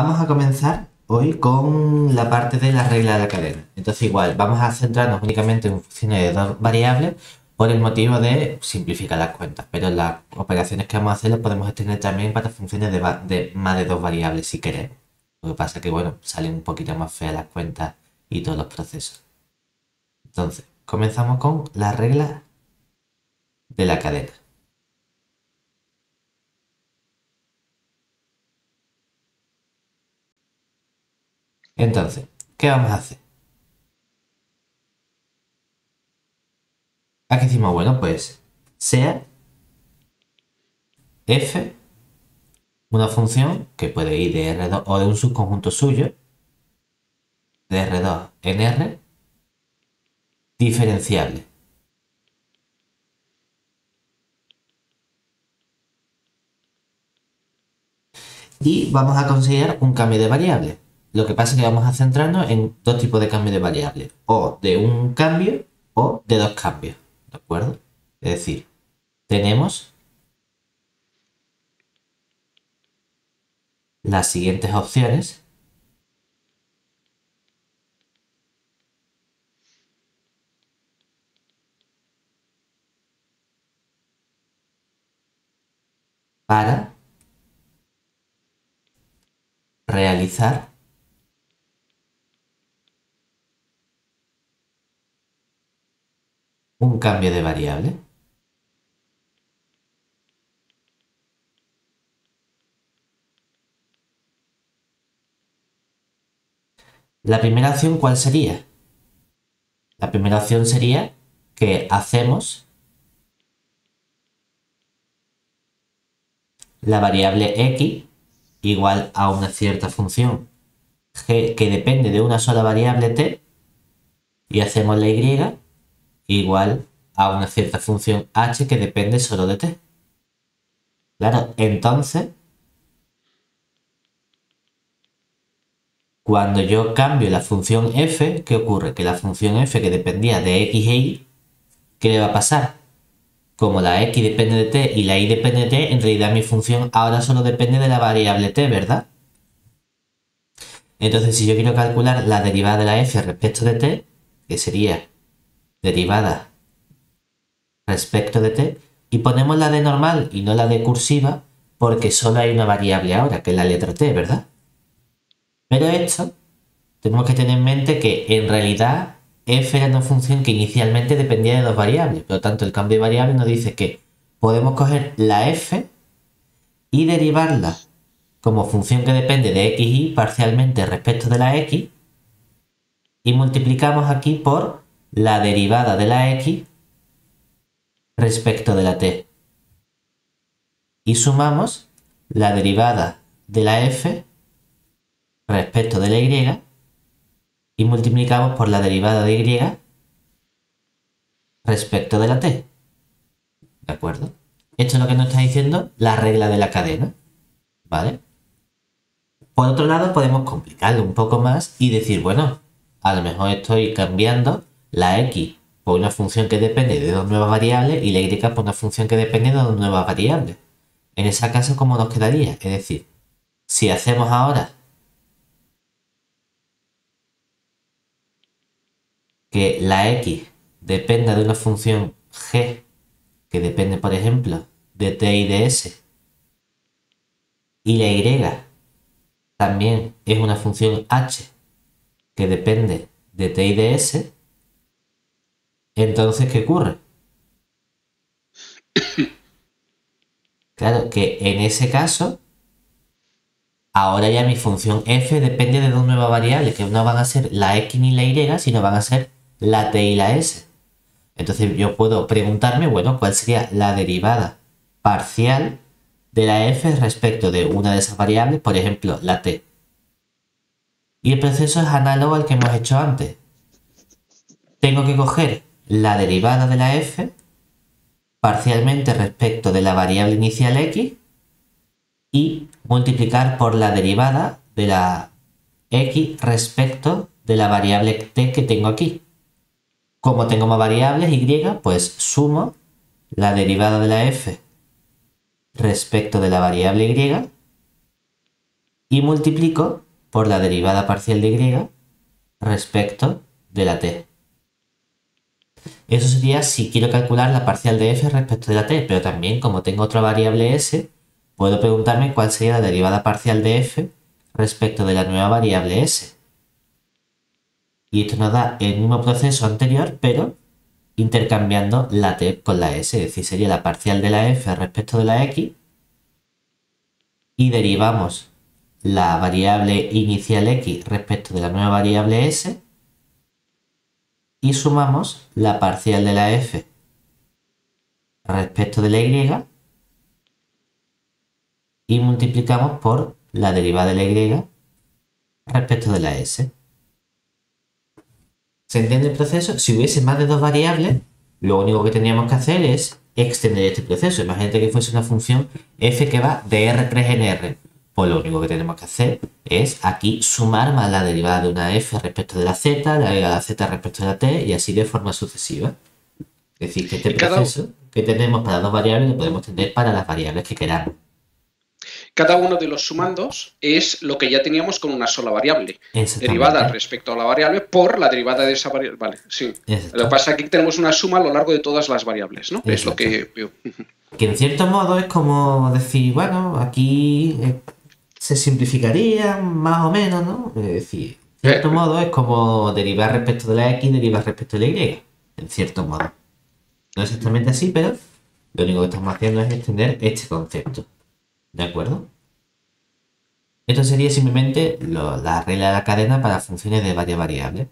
Vamos a comenzar hoy con la parte de la regla de la cadena. Entonces igual, vamos a centrarnos únicamente en funciones de dos variables por el motivo de simplificar las cuentas. Pero las operaciones que vamos a hacer las podemos extender también para funciones de más de dos variables si queremos. Lo que pasa es que, bueno, salen un poquito más feas las cuentas y todos los procesos. Entonces, comenzamos con la regla de la cadena. Entonces, ¿qué vamos a hacer? Aquí decimos, bueno, pues sea f una función que puede ir de R2 o de un subconjunto suyo, de R2 en R, diferenciable. Y vamos a conseguir un cambio de variable. Lo que pasa es que vamos a centrarnos en dos tipos de cambio de variable. O de un cambio o de dos cambios. ¿De acuerdo? Es decir, tenemos las siguientes opciones. Para realizar un cambio de variable. La primera opción, ¿cuál sería? La primera opción sería que hacemos la variable x igual a una cierta función g que depende de una sola variable t y hacemos la y igual a una cierta función h que depende solo de t. Claro, entonces, cuando yo cambio la función f, ¿qué ocurre? Que la función f que dependía de x e y, ¿qué le va a pasar? Como la x depende de t y la y depende de t, en realidad mi función ahora solo depende de la variable t, ¿verdad? Entonces, si yo quiero calcular la derivada de la f respecto de t, que sería derivada respecto de t, y ponemos la de normal y no la de cursiva, porque solo hay una variable ahora, que es la letra t, ¿verdad? Pero esto, tenemos que tener en mente que en realidad f era una función que inicialmente dependía de dos variables, por lo tanto el cambio de variable nos dice que podemos coger la f y derivarla como función que depende de x y parcialmente respecto de la x, y multiplicamos aquí por la derivada de la x respecto de la t. Y sumamos la derivada de la f respecto de la y y multiplicamos por la derivada de y respecto de la t. ¿De acuerdo? Esto es lo que nos está diciendo la regla de la cadena. ¿Vale? Por otro lado, podemos complicarlo un poco más y decir, bueno, a lo mejor estoy cambiando la x por una función que depende de dos nuevas variables y la y por una función que depende de dos nuevas variables. En ese caso, ¿cómo nos quedaría? Es decir, si hacemos ahora que la x dependa de una función g que depende, por ejemplo, de t y de s, y la y también es una función h que depende de t y de s, entonces, ¿qué ocurre? Claro que en ese caso, ahora ya mi función f depende de dos nuevas variables, que no van a ser la x ni la y, sino van a ser la t y la s. Entonces yo puedo preguntarme, bueno, ¿cuál sería la derivada parcial de la f respecto de una de esas variables, por ejemplo, la t? Y el proceso es análogo al que hemos hecho antes. Tengo que coger la derivada de la f parcialmente respecto de la variable inicial x y multiplicar por la derivada de la x respecto de la variable t que tengo aquí. Como tengo más variables y, pues sumo la derivada de la f respecto de la variable y y multiplico por la derivada parcial de y respecto de la t. Eso sería si quiero calcular la parcial de f respecto de la t, pero también como tengo otra variable s, puedo preguntarme cuál sería la derivada parcial de f respecto de la nueva variable s. Y esto nos da el mismo proceso anterior, pero intercambiando la t con la s, es decir, sería la parcial de la f respecto de la x y derivamos la variable inicial x respecto de la nueva variable s y sumamos la parcial de la f respecto de la y y multiplicamos por la derivada de la y respecto de la s. ¿Se entiende el proceso? Si hubiese más de dos variables, lo único que tendríamos que hacer es extender este proceso. Imagínate que fuese una función f que va de R3 en R. Pues lo único que tenemos que hacer es aquí sumar más la derivada de una f respecto de la z, la derivada de la z respecto de la t y así de forma sucesiva. Es decir, que este Y cada, proceso que tenemos para dos variables lo podemos tener para las variables que queramos. cada uno de los sumandos es lo que ya teníamos con una sola variable, derivada Exactamente. respecto a la variable por la derivada de esa variable. Vale, sí. Lo que Exacto. pasa es que aquí tenemos una suma a lo largo de todas las variables, ¿no? Es lo Exacto. que veo. Que en cierto modo es como decir, bueno, aquí se simplificaría más o menos, ¿no? Es decir, en cierto modo es como derivar respecto de la x, derivar respecto de la y, en cierto modo. No exactamente así, pero lo único que estamos haciendo es extender este concepto. ¿De acuerdo? Esto sería simplemente la regla de la cadena para funciones de varias variables,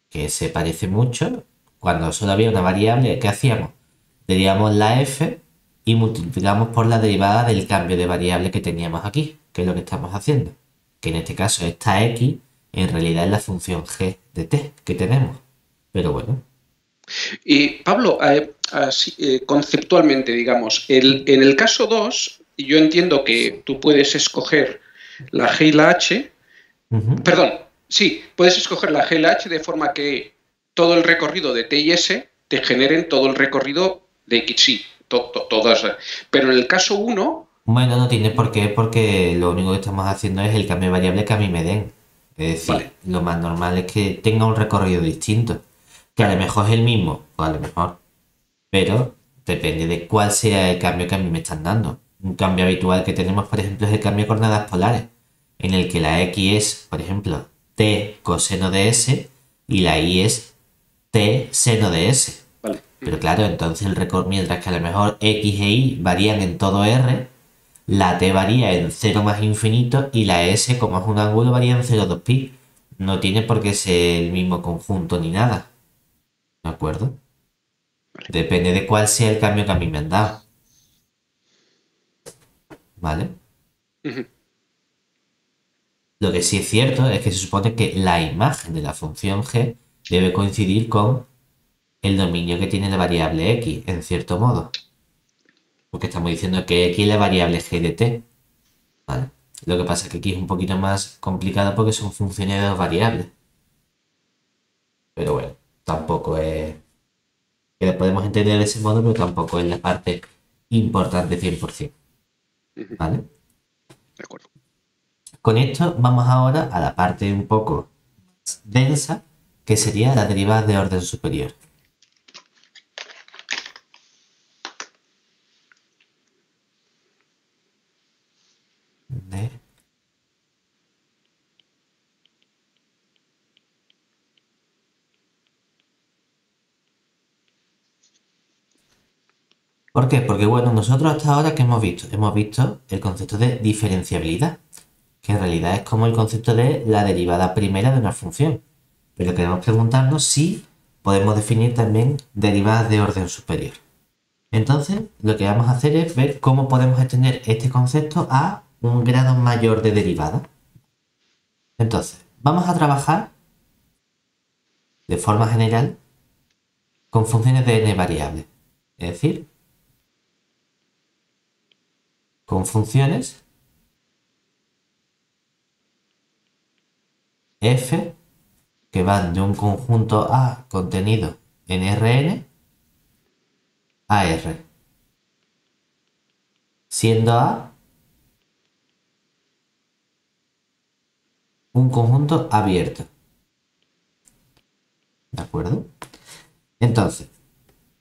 que se parece mucho. Cuando solo había una variable, ¿qué hacíamos? Derivamos la f y multiplicamos por la derivada del cambio de variable que teníamos aquí, que es lo que estamos haciendo. Que en este caso esta x en realidad es la función g de t que tenemos. Pero bueno. Y Pablo, conceptualmente, digamos, en el caso 2, yo entiendo que tú puedes escoger la G y la H, Ujú. perdón, sí, puedes escoger la G y la H de forma que todo el recorrido de T y S te generen todo el recorrido de X, y todas. Pero en el caso 1, Bueno, no tiene por qué, porque lo único que estamos haciendo es el cambio de variable que a mí me den. Es decir, vale, lo más normal es que tenga un recorrido distinto. Que a lo mejor es el mismo, o a lo mejor. Pero depende de cuál sea el cambio que a mí me están dando. Un cambio habitual que tenemos, por ejemplo, es el cambio de coordenadas polares, en el que la x es, por ejemplo, t coseno de s y la y es t seno de s. vale. Pero claro, entonces mientras que a lo mejor x e y varían en todo r, la t varía en 0 más infinito y la s, como es un ángulo, varía en 0,2pi. No tiene por qué ser el mismo conjunto ni nada. ¿De acuerdo? Depende de cuál sea el cambio que a mí me han dado. ¿Vale? Ujú. Lo que sí es cierto es que se supone que la imagen de la función g debe coincidir con el dominio que tiene la variable x, en cierto modo. Porque estamos diciendo que x es la variable g de t. ¿Vale? Lo que pasa es que aquí es un poquito más complicado porque son funciones de dos variables. Pero bueno, tampoco es... Que la podemos entender de ese modo, pero tampoco es la parte importante 100%. Ujú. ¿Vale? De acuerdo. Con esto vamos ahora a la parte un poco densa, que sería la derivada de orden superior. ¿Vale? ¿Por qué? Porque bueno, nosotros hasta ahora ¿qué hemos visto? Hemos visto el concepto de diferenciabilidad, que en realidad es como el concepto de la derivada primera de una función. Pero queremos preguntarnos si podemos definir también derivadas de orden superior. Entonces, lo que vamos a hacer es ver cómo podemos extender este concepto a un grado mayor de derivada. Entonces, vamos a trabajar de forma general con funciones de n variables. Es decir, con funciones f que van de un conjunto A contenido en Rn a R, siendo A un conjunto abierto. ¿De acuerdo? Entonces,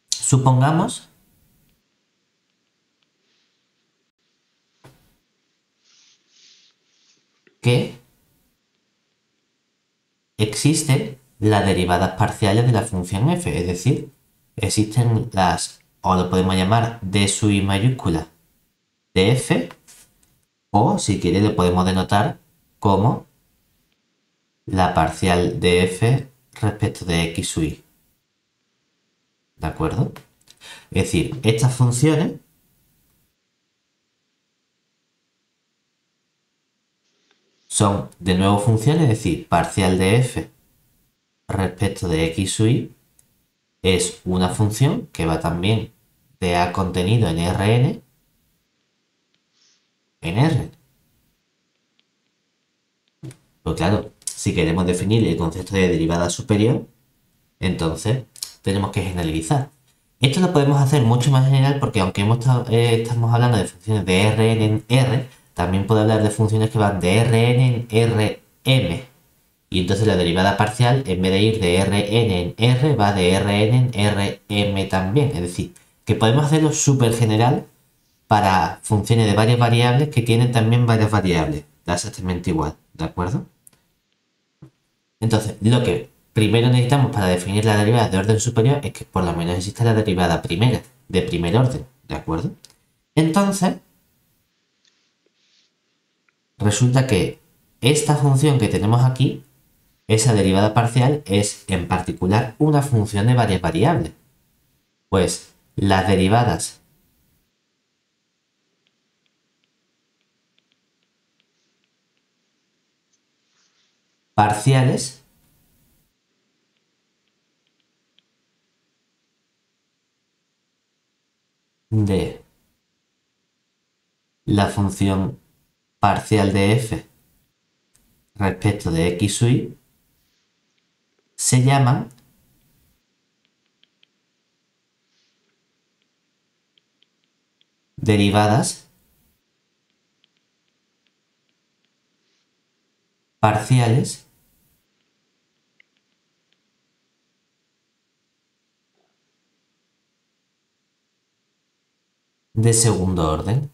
supongamos que existen las derivadas parciales de la función f, es decir, existen las, o lo podemos llamar d sub i mayúscula de f, o si quiere lo podemos denotar como la parcial de f respecto de x sub i. ¿De acuerdo? Es decir, estas funciones son de nuevo funciones, es decir, parcial de f respecto de x sub i es una función que va también de a contenido en Rn en R. Pues claro, si queremos definir el concepto de derivada superior, entonces tenemos que generalizar. Esto lo podemos hacer mucho más general porque aunque estamos hablando de funciones de Rn en R, también puedo hablar de funciones que van de Rn en Rm. Y entonces la derivada parcial, en vez de ir de Rn en R, va de Rn en Rm también. Es decir, que podemos hacerlo súper general para funciones de varias variables que tienen también varias variables. Da exactamente igual, ¿de acuerdo? Entonces, lo que primero necesitamos para definir la derivada de orden superior es que por lo menos exista la derivada primera, de primer orden, ¿de acuerdo? Entonces, resulta que esta función que tenemos aquí, esa derivada parcial, es en particular una función de varias variables. Pues las derivadas parciales de la función parcial de f respecto de x sub i se llaman derivadas parciales de segundo orden.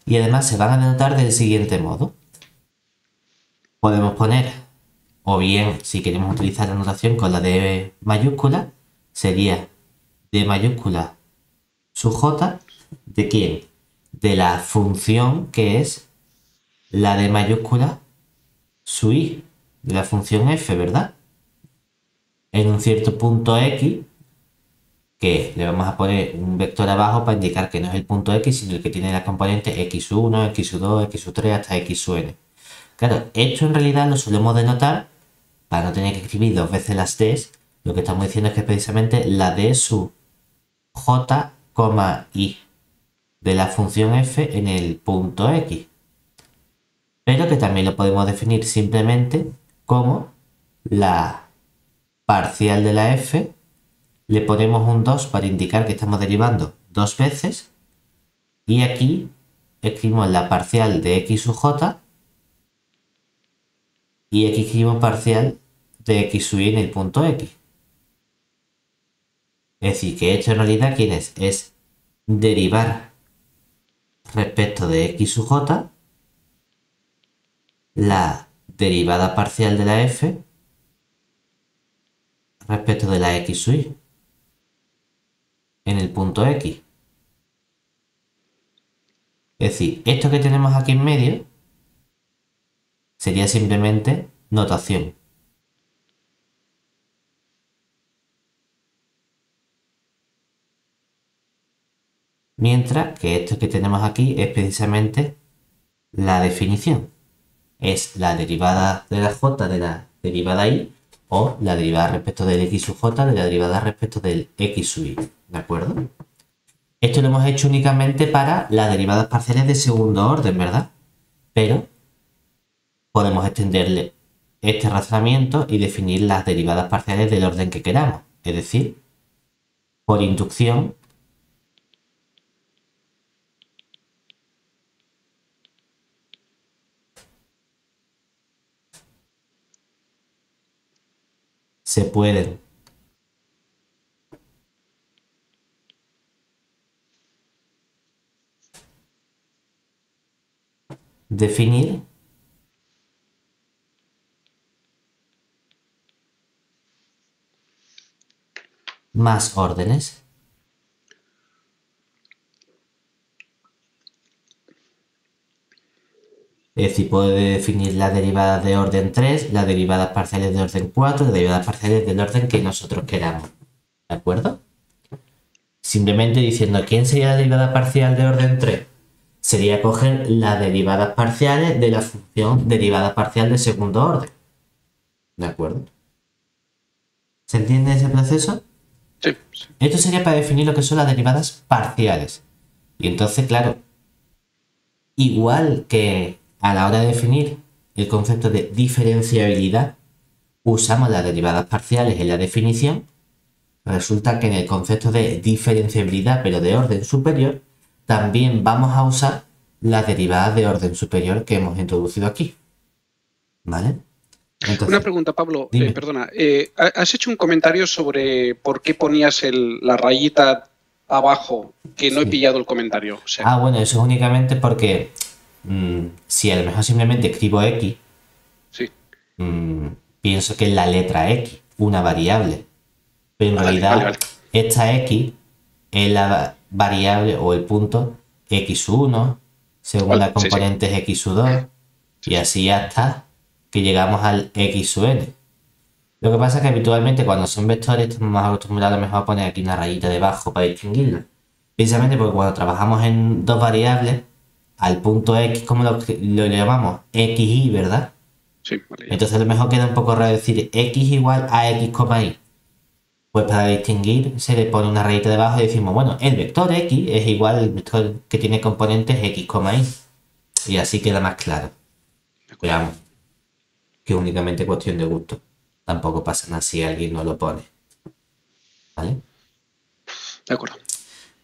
Y además se van a denotar del siguiente modo. Podemos poner, o bien si queremos utilizar la notación con la D mayúscula, sería D mayúscula sub j, ¿de quién? De la función que es la D mayúscula sub i, de la función f, ¿verdad? En un cierto punto x, que le vamos a poner un vector abajo para indicar que no es el punto x, sino el que tiene la componente x1, x2, x3 hasta x sub n. Claro, esto en realidad lo solemos denotar, para no tener que escribir dos veces las d's, lo que estamos diciendo es que precisamente la d sub j, i de la función f en el punto x. Pero que también lo podemos definir simplemente como la parcial de la f, le ponemos un 2 para indicar que estamos derivando dos veces, y aquí escribimos la parcial de x sub j, y aquí escribimos parcial de x sub y en el punto x. Es decir, que esto en realidad, ¿quién es? Es derivar respecto de x sub j la derivada parcial de la f respecto de la x sub y en el punto x. Es decir, esto que tenemos aquí en medio sería simplemente notación. Mientras que esto que tenemos aquí es precisamente la definición. Es la derivada de la j de la derivada y, o la derivada respecto del x sub j de la derivada respecto del x sub y. ¿De acuerdo? Esto lo hemos hecho únicamente para las derivadas parciales de segundo orden, ¿verdad? Pero podemos extenderle este razonamiento y definir las derivadas parciales del orden que queramos. Es decir, por inducción se pueden definir más órdenes. Es decir, puede definir las derivadas de orden 3, las derivadas parciales de orden 4, las derivadas parciales del orden que nosotros queramos. ¿De acuerdo? Simplemente diciendo quién sería la derivada parcial de orden 3. Sería coger las derivadas parciales de la función derivada parcial de segundo orden. ¿De acuerdo? ¿Se entiende ese proceso? Sí. Esto sería para definir lo que son las derivadas parciales. Y entonces, claro, igual que a la hora de definir el concepto de diferenciabilidad, usamos las derivadas parciales en la definición, resulta que en el concepto de diferenciabilidad, pero de orden superior, también vamos a usar las derivadas de orden superior que hemos introducido aquí. ¿Vale? Entonces, una pregunta, Pablo. dime. Perdona. Has hecho un comentario sobre por qué ponías la rayita abajo, que no he Sí. pillado el comentario. O sea, Bueno, eso es únicamente porque si a lo mejor simplemente escribo X, sí. pienso que es la letra X, una variable. Pero en Vale, realidad vale. esta X es la variable o el punto X1, según Vale, la sí, componente es X2, y así hasta que llegamos al X(n). Lo que pasa es que habitualmente cuando son vectores estamos más acostumbrados a lo mejor a poner aquí una rayita debajo para distinguirlo. Precisamente porque cuando trabajamos en dos variables, al punto X, como lo llamamos? XY, ¿verdad? Sí, vale. Ya. Entonces a lo mejor queda un poco raro decir X igual a X, Y. Pues para distinguir se le pone una rayita debajo y decimos, bueno, el vector X es igual al vector que tiene componentes X, Y. Y así queda más claro. Veamos que es únicamente cuestión de gusto. Tampoco pasa nada si alguien no lo pone. ¿Vale? De acuerdo.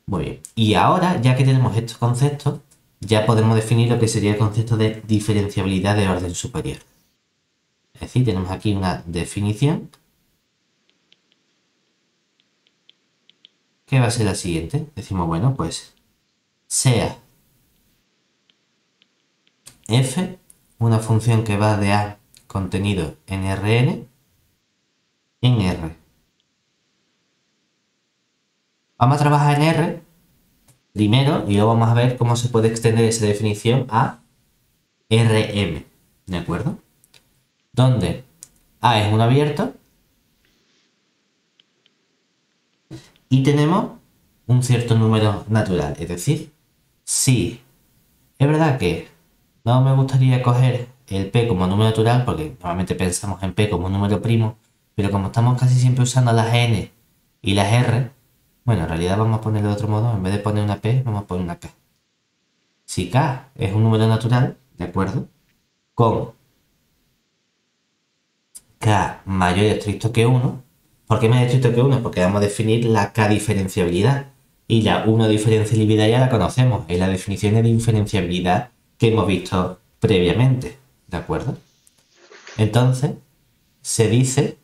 Muy bien. Y ahora, ya que tenemos estos conceptos, ya podemos definir lo que sería el concepto de diferenciabilidad de orden superior. Es decir, tenemos aquí una definición que va a ser la siguiente. Decimos, bueno, pues sea f una función que va de a contenido en Rn en R. Vamos a trabajar en R primero y luego vamos a ver cómo se puede extender esa definición a Rm. ¿De acuerdo? Donde A es un abierto y tenemos un cierto número natural. Es decir, si es verdad que no me gustaría coger el P como número natural porque normalmente pensamos en P como un número primo, pero como estamos casi siempre usando las N y las R, bueno, en realidad vamos a ponerlo de otro modo. En vez de poner una P, vamos a poner una K. Si K es un número natural, ¿de acuerdo? Con K mayor y estricto que 1. ¿Por qué más estricto que 1? Porque vamos a definir la K diferenciabilidad. Y la 1 diferenciabilidad ya la conocemos. Es la definición de diferenciabilidad que hemos visto previamente. ¿De acuerdo? Entonces, se dice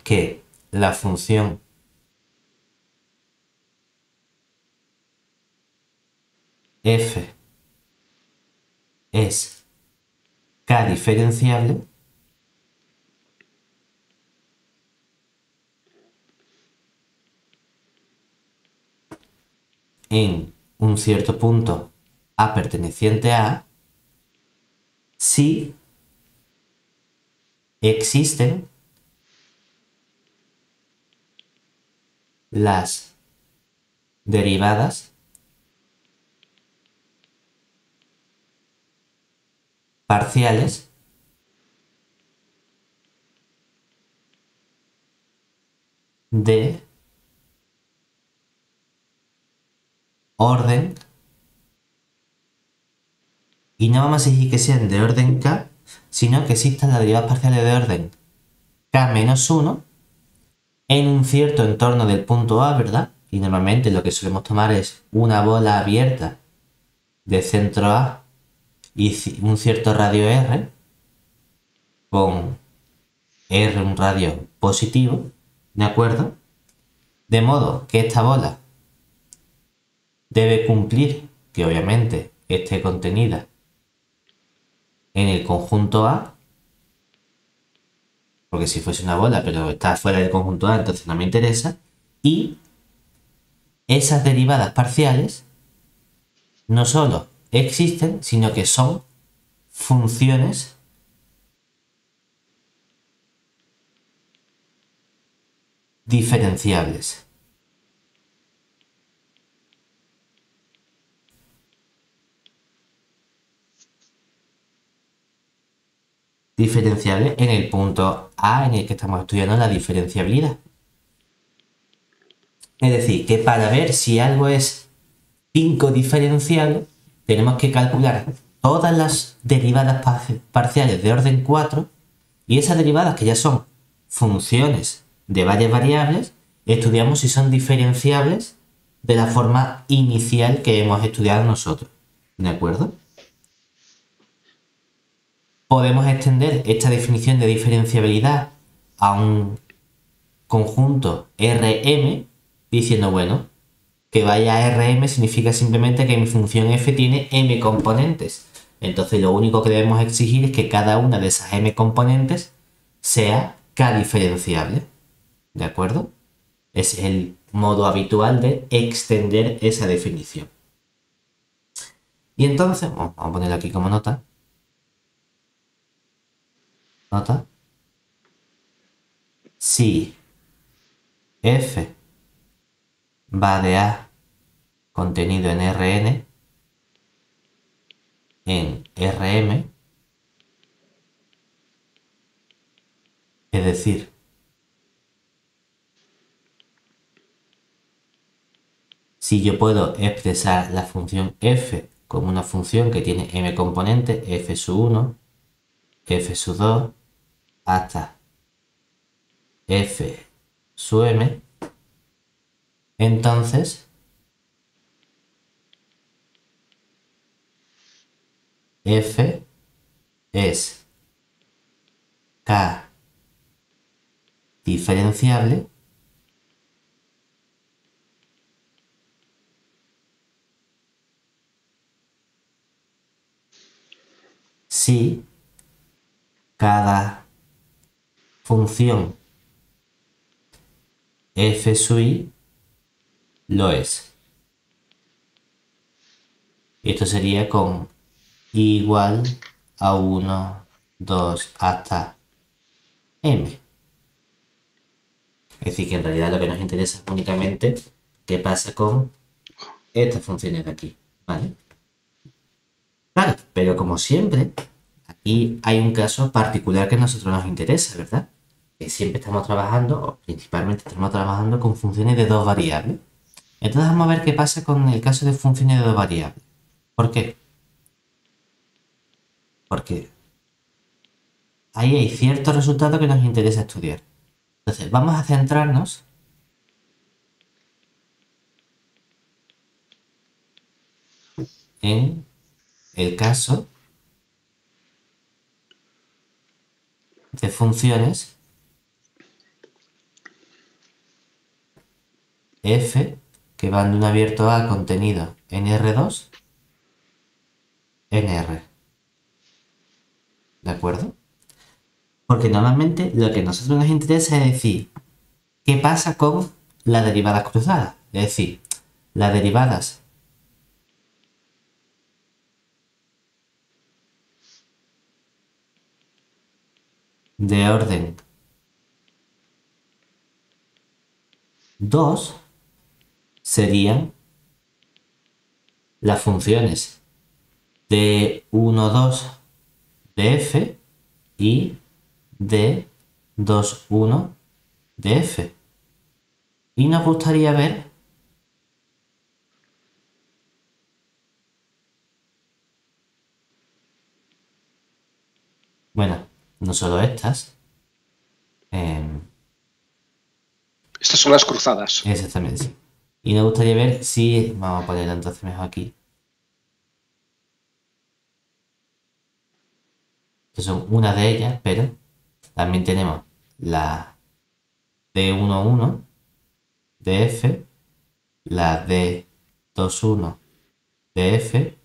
que la función f es K diferenciable en un cierto punto A perteneciente a si existen las derivadas parciales de orden, y no vamos a exigir que sean de orden K, sino que existan las derivadas parciales de orden K-1 en un cierto entorno del punto A, ¿verdad? Y normalmente lo que solemos tomar es una bola abierta de centro A y un cierto radio R, con R un radio positivo, ¿de acuerdo? De modo que esta bola debe cumplir que obviamente esté contenida en el conjunto A, porque si fuese una bola pero está fuera del conjunto A entonces no me interesa, y esas derivadas parciales no solo existen, sino que son funciones diferenciables. Diferenciables en el punto A en el que estamos estudiando la diferenciabilidad. Es decir, que para ver si algo es 5 diferenciable, tenemos que calcular todas las derivadas parciales de orden 4 y esas derivadas que ya son funciones de varias variables, estudiamos si son diferenciables de la forma inicial que hemos estudiado nosotros. ¿De acuerdo? Podemos extender esta definición de diferenciabilidad a un conjunto Rm diciendo, bueno, que vaya a Rm significa simplemente que mi función f tiene m componentes. Entonces lo único que debemos exigir es que cada una de esas m componentes sea k diferenciable. ¿De acuerdo? Es el modo habitual de extender esa definición. Y entonces, vamos a ponerlo aquí como nota. Nota. Si f va de A contenido en Rn, en Rm, es decir, si yo puedo expresar la función f como una función que tiene m componentes, f sub 1, f sub 2, hasta f sub m, entonces f es k diferenciable si cada función f sub i lo es. Y esto sería con i igual a 1, 2 hasta m. Es decir, que en realidad lo que nos interesa es únicamente qué pasa con estas funciones de aquí, ¿vale? Claro, pero como siempre, aquí hay un caso particular que a nosotros nos interesa, ¿verdad? Que siempre estamos trabajando, o principalmente estamos trabajando con funciones de dos variables. Entonces vamos a ver qué pasa con el caso de funciones de dos variables. ¿Por qué? Porque ahí hay ciertos resultados que nos interesa estudiar. Entonces vamos a centrarnos en el caso de funciones f que van de un abierto A contenido en R2 en R. ¿De acuerdo? Porque normalmente lo que a nosotros nos interesa es decir qué pasa con las derivadas cruzadas. Es decir, las derivadas de orden 2 serían las funciones de 1, 2 de f y de 2, 1 de f. Y nos gustaría ver bueno, no solo estas, Estas son las cruzadas. Exactamente, sí. Y nos gustaría ver si... Vamos a ponerlo entonces mejor aquí. Que son una de ellas, pero también tenemos la D11 de F, la D21 de F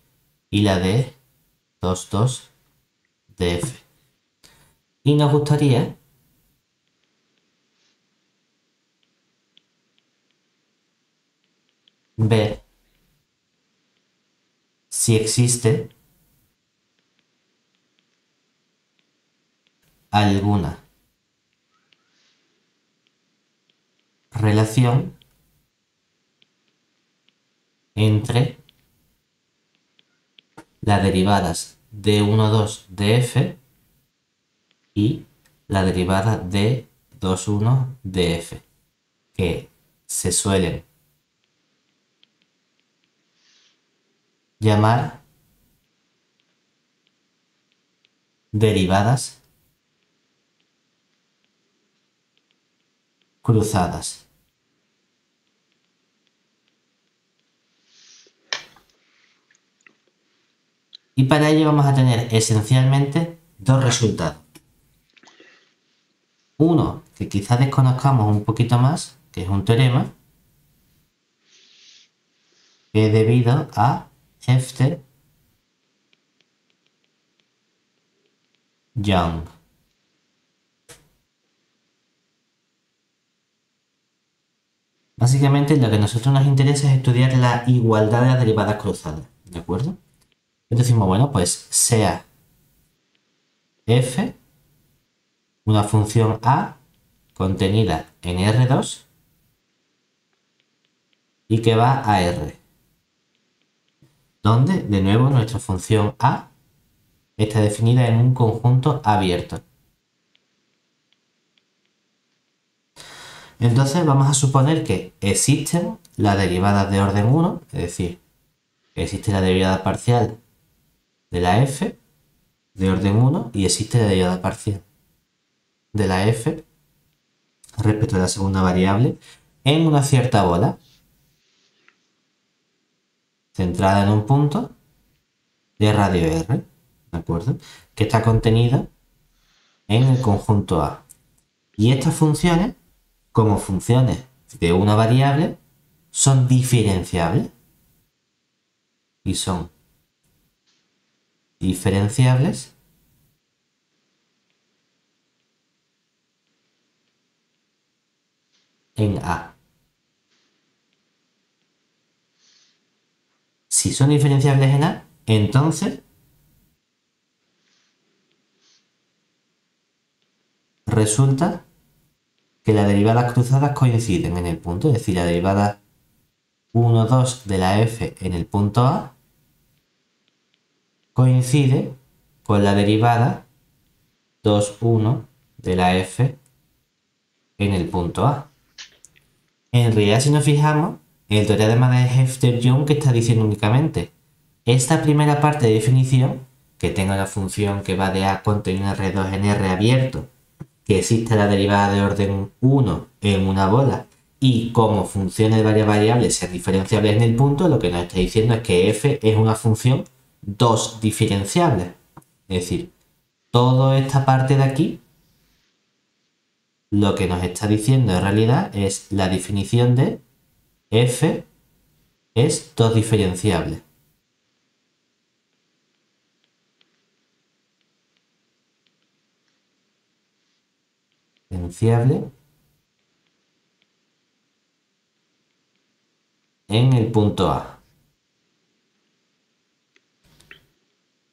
y la D22 de F. Y nos gustaría ver si existe alguna relación entre las derivadas d12 de f y la derivada d21 de f, que se suelen llamar derivadas cruzadas. Y para ello vamos a tener esencialmente dos resultados. Uno que quizás desconozcamos un poquito más, que es un teorema, que es debido a Hefter-Young. Básicamente lo que a nosotros nos interesa es estudiar la igualdad de las derivadas cruzadas, ¿de acuerdo? Entonces decimos, bueno, pues sea f una función a contenida en R2 y que va a R, donde de nuevo nuestra función a está definida en un conjunto abierto. Entonces vamos a suponer que existen las derivadas de orden 1, es decir, existe la derivada parcial de la f de orden 1 y existe la derivada parcial de la f respecto a la segunda variable en una cierta bola centrada en un punto de radio R, ¿de acuerdo? Que está contenida en el conjunto A. Y estas funciones, como funciones de una variable, son diferenciables. Y son diferenciables en A. Si son diferenciables en A, entonces resulta que las derivadas cruzadas coinciden en el punto, es decir, la derivada 1, 2 de la f en el punto A coincide con la derivada 2, 1 de la f en el punto A. En realidad, si nos fijamos, el teorema de Hefter-Young que está diciendo únicamente esta primera parte de definición, que tenga una función que va de A contenida en R2 en R abierto, que existe la derivada de orden 1 en una bola y como funciones de varias variables sean diferenciables en el punto, lo que nos está diciendo es que f es una función 2 diferenciable. Es decir, toda esta parte de aquí lo que nos está diciendo en realidad es la definición de f es 2 diferenciable. Diferenciable en el punto A.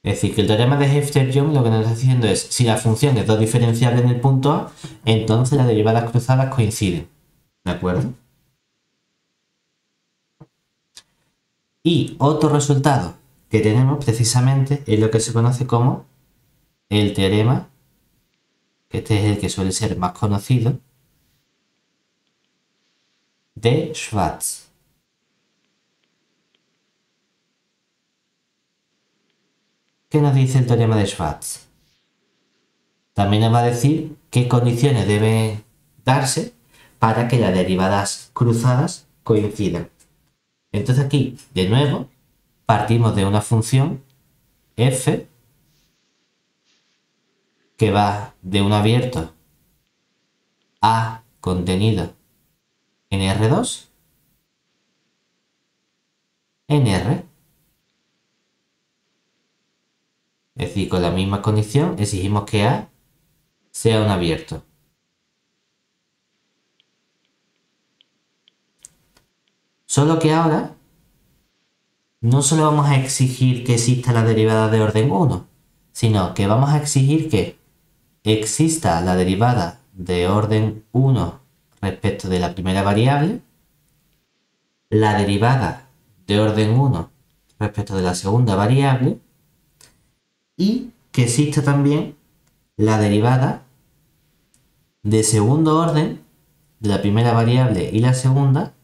Es decir, que el teorema de Hefter-Young lo que nos está diciendo es si la función es 2 diferenciable en el punto A, entonces las derivadas cruzadas coinciden. ¿De acuerdo? Y otro resultado que tenemos precisamente es lo que se conoce como el teorema, que este es el que suele ser más conocido, de Schwarz. ¿Qué nos dice el teorema de Schwarz? También nos va a decir qué condiciones deben darse para que las derivadas cruzadas coincidan. Entonces aquí, de nuevo, partimos de una función f que va de un abierto a contenido en R2 en R. Es decir, con la misma condición exigimos que A sea un abierto. Solo que ahora no solo vamos a exigir que exista la derivada de orden 1, sino que vamos a exigir que exista la derivada de orden 1 respecto de la primera variable, la derivada de orden 1 respecto de la segunda variable y que exista también la derivada de segundo orden de la primera variable y la segunda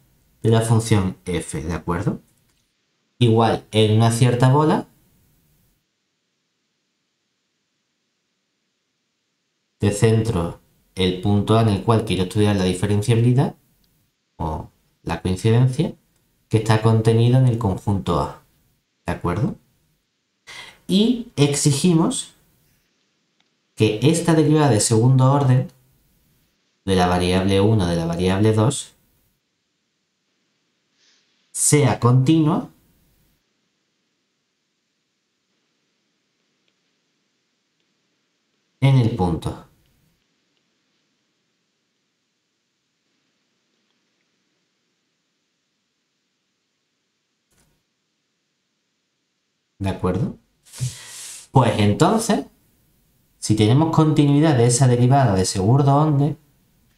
de la función f, ¿de acuerdo? Igual, en una cierta bola de centro el punto A en el cual quiero estudiar la diferenciabilidad o la coincidencia que está contenido en el conjunto A, ¿de acuerdo? Y exigimos que esta derivada de segundo orden de la variable 1 de la variable 2 sea continua en el punto. ¿De acuerdo? Pues entonces, si tenemos continuidad de esa derivada de segundo orden,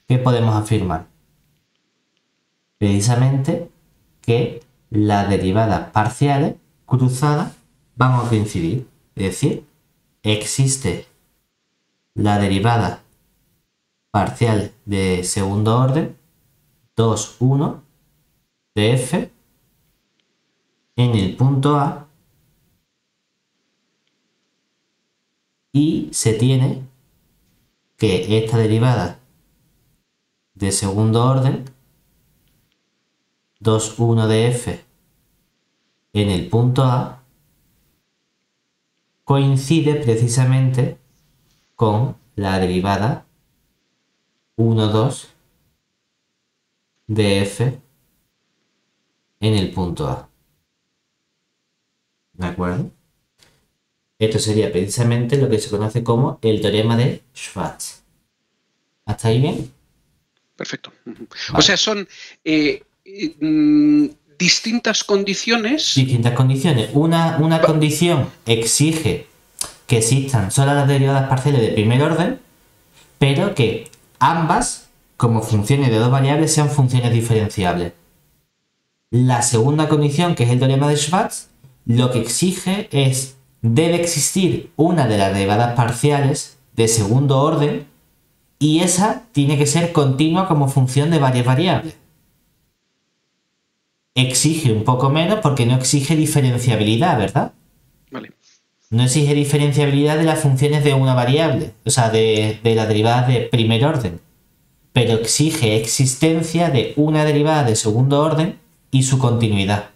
¿qué podemos afirmar? Precisamente que las derivadas parciales cruzadas van a coincidir. Es decir, existe la derivada parcial de segundo orden 2, 1 de f en el punto A y se tiene que esta derivada de segundo orden 2, 1 de f en el punto A coincide precisamente con la derivada 1, 2 de f en el punto A. ¿De acuerdo? Esto sería precisamente lo que se conoce como el teorema de Schwarz. ¿Hasta ahí bien? Perfecto. Vale. O sea, son distintas condiciones. Distintas condiciones. Una condición exige que existan solo las derivadas parciales de primer orden, pero que ambas, como funciones de dos variables, sean funciones diferenciables. La segunda condición, que es el teorema de Schwarz, lo que exige es debe existir una de las derivadas parciales de segundo orden y esa tiene que ser continua como función de varias variables. Exige un poco menos porque no exige diferenciabilidad, ¿verdad? Vale. No exige diferenciabilidad de las funciones de una variable, o sea, de las derivadas de primer orden, pero exige existencia de una derivada de segundo orden y su continuidad.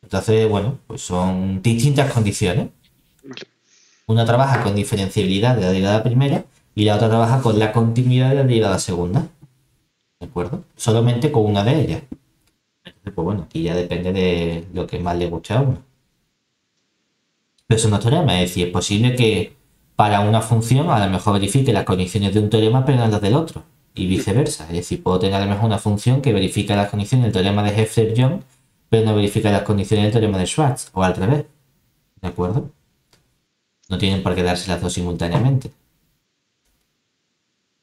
Entonces, bueno, pues son distintas condiciones. Vale. Una trabaja con diferenciabilidad de la derivada primera y la otra trabaja con la continuidad de la derivada segunda. ¿De acuerdo? Solamente con una de ellas. Entonces, pues bueno, aquí ya depende de lo que más le guste a uno. Pero eso no es teorema, es decir, es posible que para una función a lo mejor verifique las condiciones de un teorema pero no las del otro. Y viceversa. Es decir, puedo tener a lo mejor una función que verifica las condiciones del teorema de Hefner-Young pero no verifica las condiciones del teorema de Schwarz, o al revés. ¿De acuerdo? No tienen por qué darse las dos simultáneamente.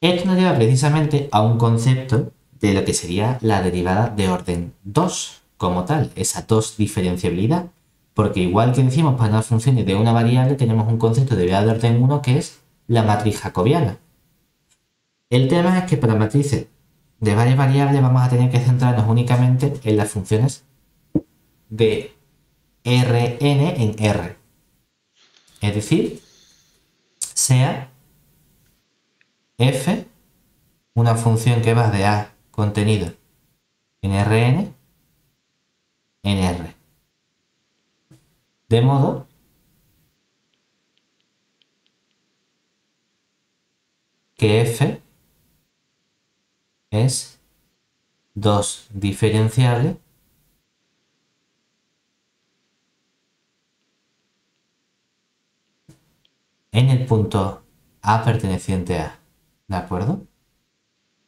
Esto nos lleva precisamente a un concepto de lo que sería la derivada de orden 2, como tal, esa 2 diferenciabilidad. Porque igual que decimos para las funciones de una variable, tenemos un concepto de derivada de orden 1 que es la matriz jacobiana. El tema es que para matrices de varias variables vamos a tener que centrarnos únicamente en las funciones de Rn en R. Es decir, sea f una función que va de A contenido en Rn en R. De modo que f es dos diferenciables en el punto A perteneciente a. ¿De acuerdo?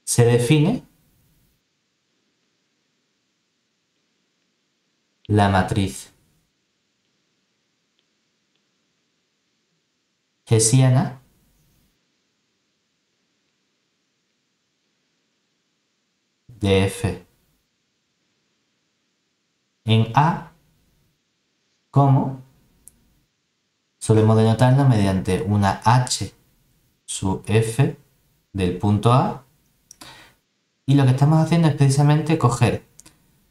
Se define la matriz hessiana de f en A como solemos denotarlo mediante una h sub f del punto A, y lo que estamos haciendo es precisamente coger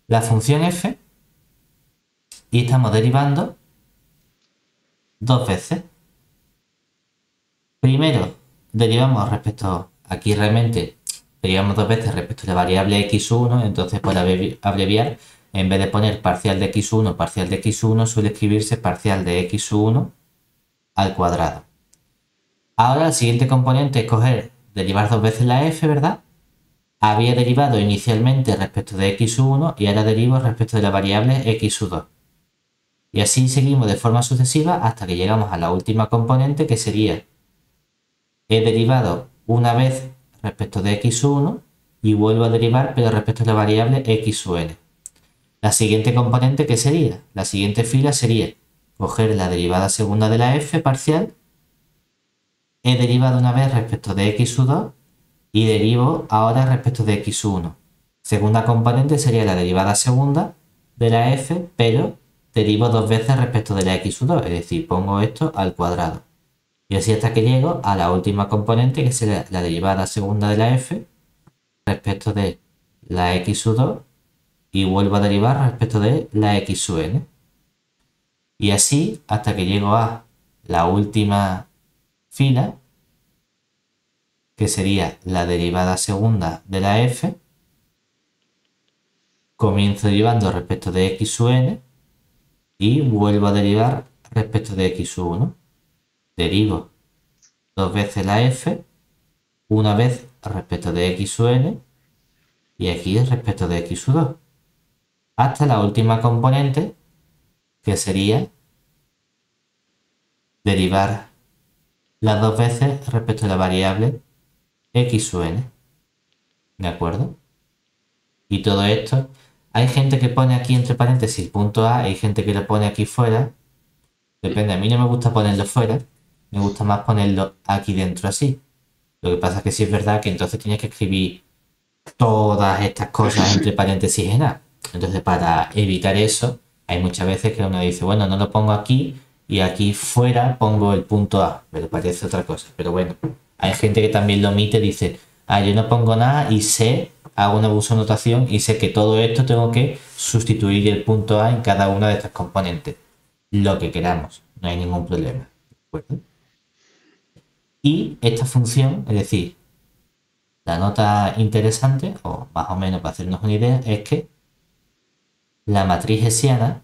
la función f y estamos derivando dos veces. Primero derivamos respecto, aquí realmente derivamos dos veces respecto a la variable x1, entonces por abreviar, en vez de poner parcial de x1 suele escribirse parcial de x1 al cuadrado. Ahora el siguiente componente es derivar dos veces la f, ¿verdad? Había derivado inicialmente respecto de x1 y ahora derivo respecto de la variable x2. Y así seguimos de forma sucesiva hasta que llegamos a la última componente, que sería he derivado una vez respecto de x1 y vuelvo a derivar pero respecto a la variable xn. La siguiente componente, ¿qué sería? La siguiente fila sería coger la derivada segunda de la f parcial, he derivado una vez respecto de x2 y derivo ahora respecto de x1. Segunda componente sería la derivada segunda de la f, pero derivo dos veces respecto de la x2, es decir, pongo esto al cuadrado. Y así hasta que llego a la última componente, que sería la derivada segunda de la f respecto de la x2 y vuelvo a derivar respecto de la xn. Y así hasta que llego a la última fila, que sería la derivada segunda de la f, comienzo derivando respecto de xn y vuelvo a derivar respecto de x1. Derivo dos veces la f, una vez respecto de xn y aquí respecto de x2, hasta la última componente, que sería derivar las dos veces respecto a la variable xn. ¿De acuerdo? Y todo esto, hay gente que pone aquí entre paréntesis punto A, hay gente que lo pone aquí fuera. Depende, a mí no me gusta ponerlo fuera, me gusta más ponerlo aquí dentro así. Lo que pasa es que sí es verdad que entonces tienes que escribir todas estas cosas entre paréntesis en A. Entonces, para evitar eso, hay muchas veces que uno dice, bueno, no lo pongo aquí y aquí fuera pongo el punto A, pero parece otra cosa. Pero bueno, hay gente que también lo omite y dice, yo no pongo nada y hago una uso notación y sé que todo esto tengo que sustituir el punto A en cada una de estas componentes. Lo que queramos, no hay ningún problema. ¿De acuerdo? Y esta función, es decir, la nota interesante, o más o menos para hacernos una idea, es que la matriz hessiana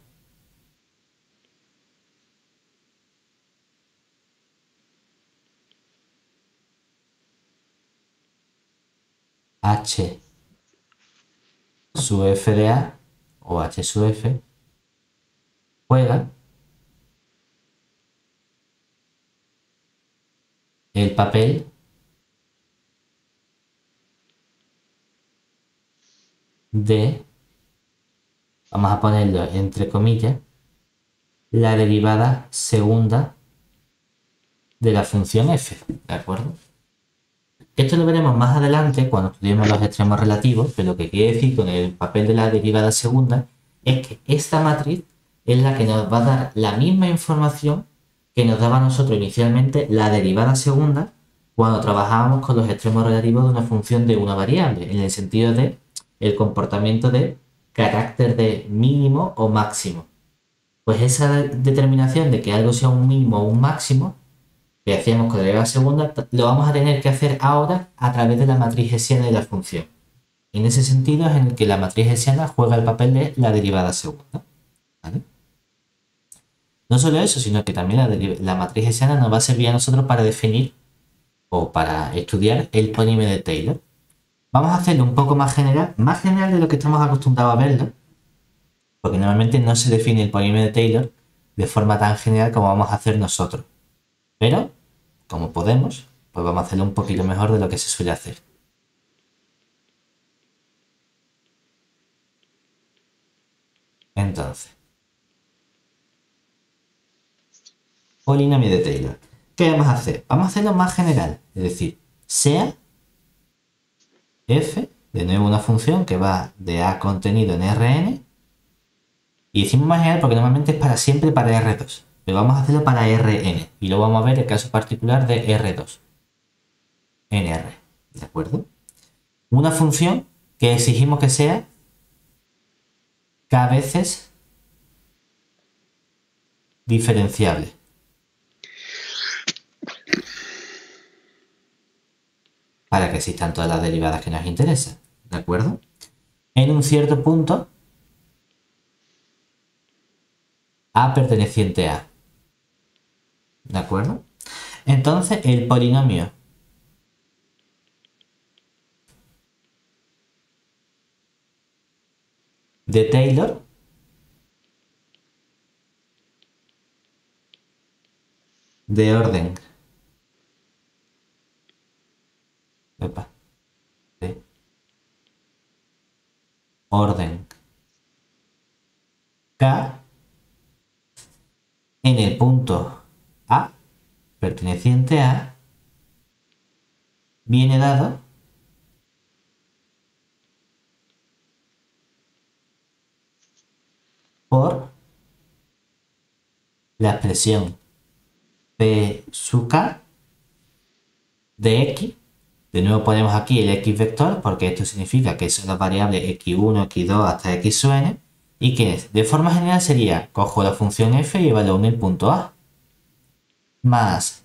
H sub f de A o H sub f juega el papel de, vamos a ponerlo entre comillas, la derivada segunda de la función f, ¿de acuerdo? Esto lo veremos más adelante cuando estudiemos los extremos relativos, pero lo que quiere decir con el papel de la derivada segunda es que esta matriz es la que nos va a dar la misma información que nos daba a nosotros inicialmente la derivada segunda cuando trabajábamos con los extremos relativos de una función de una variable, en el sentido de el comportamiento de carácter de mínimo o máximo. Pues esa determinación de que algo sea un mínimo o un máximo que hacíamos con la derivada segunda, lo vamos a tener que hacer ahora a través de la matriz hessiana de la función. En ese sentido es en el que la matriz hessiana juega el papel de la derivada segunda. ¿Vale? No solo eso, sino que también la matriz hessiana nos va a servir a nosotros para definir o para estudiar el polinomio de Taylor. Vamos a hacerlo un poco más general de lo que estamos acostumbrados a verlo, porque normalmente no se define el polinomio de Taylor de forma tan general como vamos a hacer nosotros. Pero, como podemos, pues vamos a hacerlo un poquito mejor de lo que se suele hacer. Entonces, polinomio de Taylor. ¿Qué vamos a hacer? Vamos a hacerlo más general, es decir, sea f, de nuevo una función que va de a contenido en Rn, y decimos más general porque normalmente es para siempre para R2, pero vamos a hacerlo para Rn, y luego vamos a ver el caso particular de R2 en R, ¿de acuerdo? Una función que exigimos que sea k veces diferenciable. Para que existan todas las derivadas que nos interesan, ¿de acuerdo? En un cierto punto, a perteneciente a, ¿de acuerdo? Entonces, el polinomio de Taylor de orden K en el punto A perteneciente a viene dado por la expresión P sub K de X. De nuevo ponemos aquí el X vector porque esto significa que son las variables X1, X2 hasta X sub n. ¿Y qué es? De forma general sería, cojo la función f y evalúo en el punto A. Más,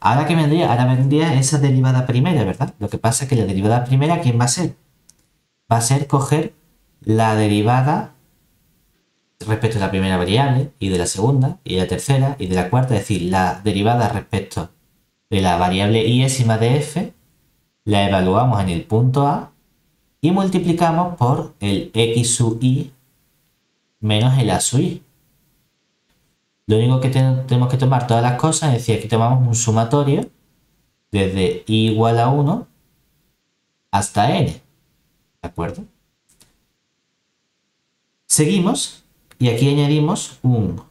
ahora vendría esa derivada primera, ¿verdad? Lo que pasa es que la derivada primera, ¿quién va a ser? Va a ser coger la derivada respecto a la primera variable, y de la segunda, y de la tercera, y de la cuarta, es decir, la derivada respecto de la variable iésima de f, la evaluamos en el punto A y multiplicamos por el x sub i menos el a sub i. Lo único que tenemos que tomar todas las cosas, es decir, aquí tomamos un sumatorio desde i igual a 1 hasta n, ¿de acuerdo? Seguimos y aquí añadimos un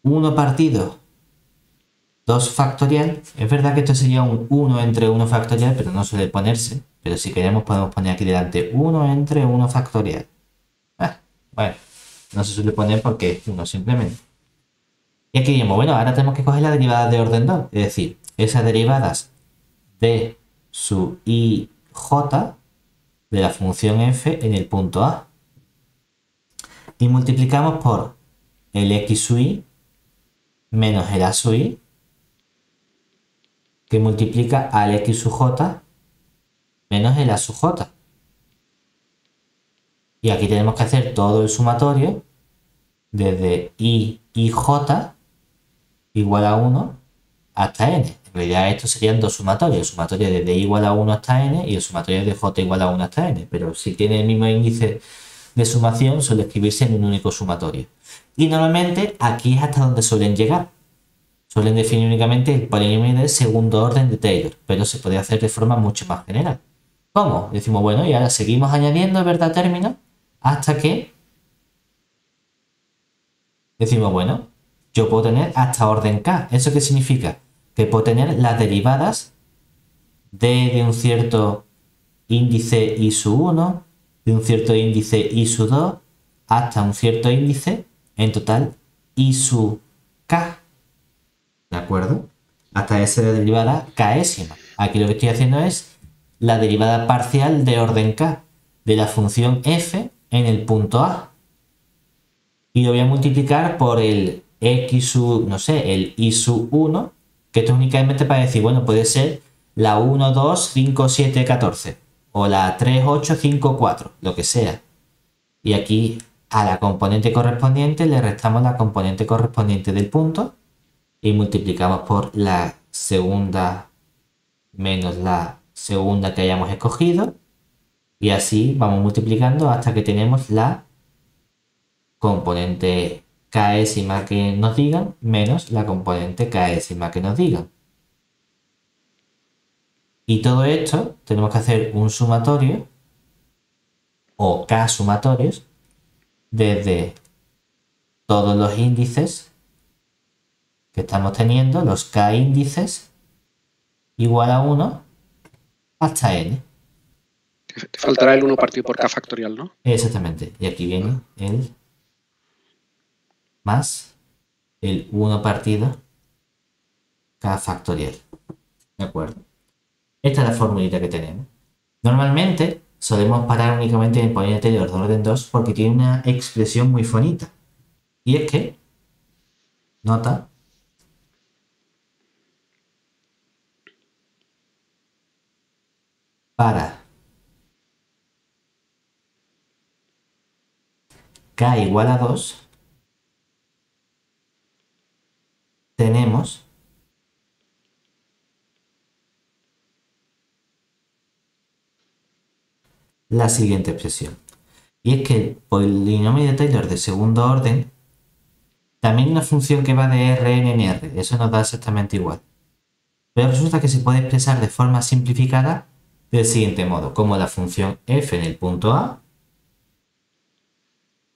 1 partido 2 factorial. Es verdad que esto sería un 1 entre 1 factorial, pero no suele ponerse. Pero si queremos podemos poner aquí delante 1 entre 1 factorial. Bueno, no se suele poner porque es 1 simplemente. Y aquí dijimos, bueno, ahora tenemos que coger las derivadas de orden 2. Es decir, esas derivadas de sub i j de la función f en el punto A. Y multiplicamos por el x sub i menos el a sub i, que multiplica al x sub j menos el a sub j. Y aquí tenemos que hacer todo el sumatorio desde i j igual a 1 hasta n. En realidad estos serían dos sumatorios, el sumatorio desde i igual a 1 hasta n y el sumatorio de j igual a 1 hasta n. Pero si tiene el mismo índice de sumación, suele escribirse en un único sumatorio. Y normalmente aquí es hasta donde suelen llegar. Suelen definir únicamente el polinomio del segundo orden de Taylor, pero se puede hacer de forma mucho más general. ¿Cómo? Decimos, bueno, y ahora seguimos añadiendo, ¿verdad?, términos, hasta que decimos, bueno, yo puedo tener hasta orden k. ¿Eso qué significa? Que puedo tener las derivadas de un cierto índice i sub 1, de un cierto índice i sub 2, hasta un cierto índice, en total, i sub k. ¿De acuerdo? Hasta esa derivada késima. Aquí lo que estoy haciendo es la derivada parcial de orden k de la función f en el punto A. Y lo voy a multiplicar por el x sub, no sé, el i sub 1 Que esto es únicamente para decir, bueno, puede ser la 1, 2, 5, 7, 14 o la 3, 8, 5, 4, lo que sea. Y aquí a la componente correspondiente le restamos la componente correspondiente del punto y multiplicamos por la segunda menos la segunda que hayamos escogido. Y así vamos multiplicando hasta que tenemos la componente késima que nos digan menos la componente késima que nos digan. Y todo esto tenemos que hacer un sumatorio o k sumatorios desde todos los índices que estamos teniendo, los k índices, igual a 1 hasta n. Te faltará el 1 partido por k factorial, ¿no? Exactamente. Y aquí viene el más el 1 partido k factorial. ¿De acuerdo? Esta es la formulita que tenemos. Normalmente solemos parar únicamente en el polinomio de Taylor de orden 2 porque tiene una expresión muy bonita. Y es que, nota, para k igual a 2, tenemos la siguiente expresión. Y es que el polinomio de Taylor de segundo orden también una función que va de Rn en R. Eso nos da exactamente igual. Pero resulta que se puede expresar de forma simplificada del siguiente modo, como la función f en el punto A.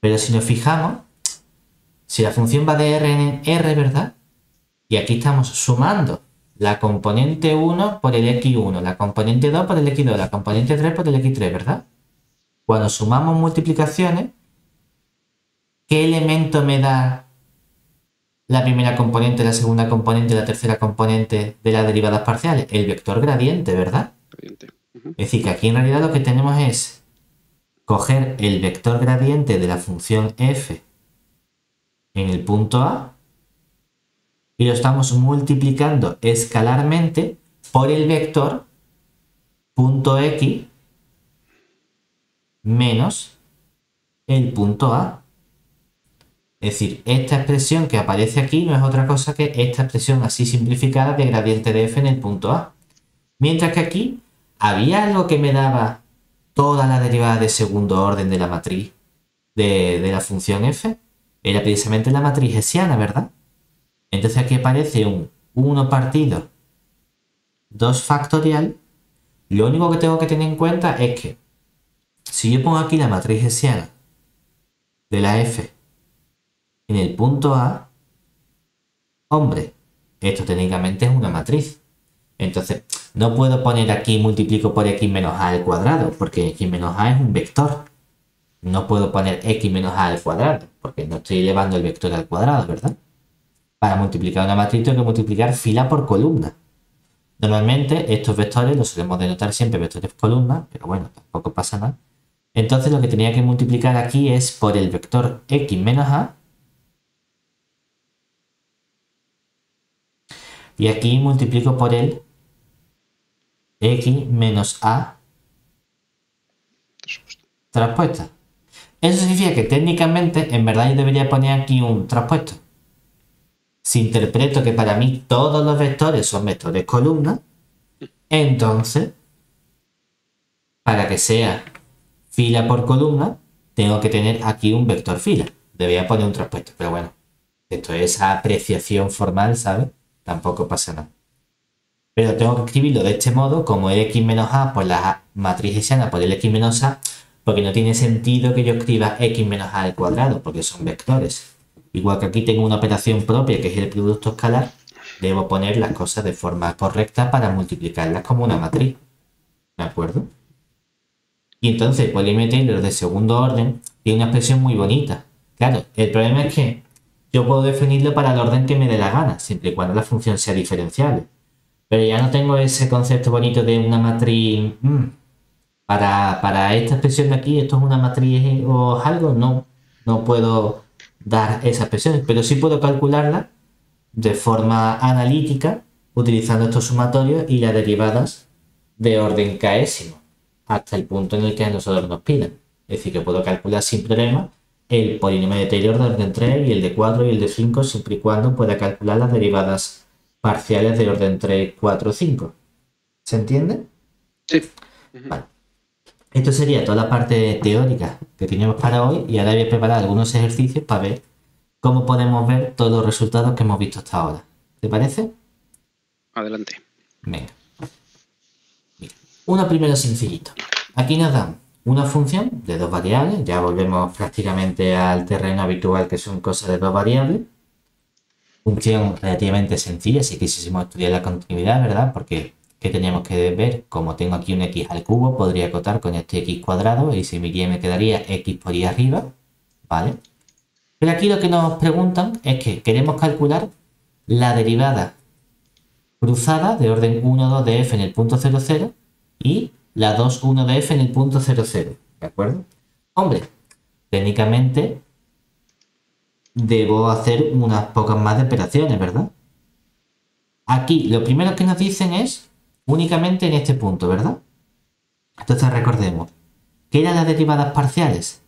Pero si nos fijamos, si la función va de Rn en R, ¿verdad? Y aquí estamos sumando la componente 1 por el x1, la componente 2 por el x2, la componente 3 por el x3, ¿verdad? Cuando sumamos multiplicaciones, ¿qué elemento me da la primera componente, la segunda componente, la tercera componente de las derivadas parciales? El vector gradiente, ¿verdad? Gradiente. Es decir, que aquí en realidad lo que tenemos es coger el vector gradiente de la función f en el punto A y lo estamos multiplicando escalarmente por el vector punto x menos el punto A. Es decir, esta expresión que aparece aquí no es otra cosa que esta expresión así simplificada de gradiente de f en el punto A. Mientras que aquí había algo que me daba toda la derivada de segundo orden de la matriz de la función f. Era precisamente la matriz hessiana, ¿verdad? Entonces aquí aparece un 1 partido 2 factorial. Lo único que tengo que tener en cuenta es que si yo pongo aquí la matriz hessiana de la f en el punto A, hombre, esto técnicamente es una matriz. Entonces, no puedo poner aquí multiplico por x menos a al cuadrado, porque x menos a es un vector. No puedo poner x menos a al cuadrado, porque no estoy elevando el vector al cuadrado, ¿verdad? Para multiplicar una matriz tengo que multiplicar fila por columna. Normalmente estos vectores los solemos denotar siempre vectores por columna, pero bueno, tampoco pasa nada. Entonces lo que tenía que multiplicar aquí es por el vector x menos a. Y aquí multiplico por el x menos a traspuesta. Eso significa que técnicamente, en verdad yo debería poner aquí un traspuesto. Si interpreto que para mí todos los vectores son vectores columna, entonces, para que sea fila por columna, tengo que tener aquí un vector fila. Debería poner un traspuesto, pero bueno, esto es apreciación formal, ¿sabes? Tampoco pasa nada. Pero tengo que escribirlo de este modo, como el x menos a por la matriz hessiana por el x menos a, porque no tiene sentido que yo escriba x menos a al cuadrado, porque son vectores. Igual que aquí tengo una operación propia, que es el producto escalar, debo poner las cosas de forma correcta para multiplicarlas como una matriz. ¿De acuerdo? Y entonces el polinomio Taylor de segundo orden tiene una expresión muy bonita. Claro, el problema es que yo puedo definirlo para el orden que me dé la gana, siempre y cuando la función sea diferenciable. Pero ya no tengo ese concepto bonito de una matriz. Para esta expresión de aquí, esto es una matriz o algo, no puedo dar esa expresión, pero sí puedo calcularla de forma analítica utilizando estos sumatorios y las derivadas de orden késimo, hasta el punto en el que a nosotros nos pidan. Es decir, que puedo calcular sin problema el polinomio de Taylor de orden 3 y el de 4 y el de 5, siempre y cuando pueda calcular las derivadas parciales de orden 3, 4, 5. ¿Se entiende? Sí. Vale. Esto sería toda la parte teórica que teníamos para hoy y ahora voy a preparar algunos ejercicios para ver cómo podemos ver todos los resultados que hemos visto hasta ahora. ¿Te parece? Adelante. Venga. Uno primero sencillito. Aquí nos dan una función de dos variables. Ya volvemos prácticamente al terreno habitual que son cosas de dos variables. Función relativamente sencilla si quisiésemos estudiar la continuidad, ¿verdad? Porque ¿qué teníamos que ver? Como tengo aquí un x al cubo, podría acotar con este x cuadrado y si me iría me quedaría x por y arriba, ¿vale? Pero aquí lo que nos preguntan es que queremos calcular la derivada cruzada de orden 1, 2 de f en el punto 0, 0 y la 2, 1 de f en el punto 0, 0, ¿de acuerdo? Hombre, técnicamente debo hacer unas pocas más de operaciones, ¿verdad? Aquí lo primero que nos dicen es únicamente en este punto, ¿verdad? Entonces recordemos, ¿qué eran las derivadas parciales?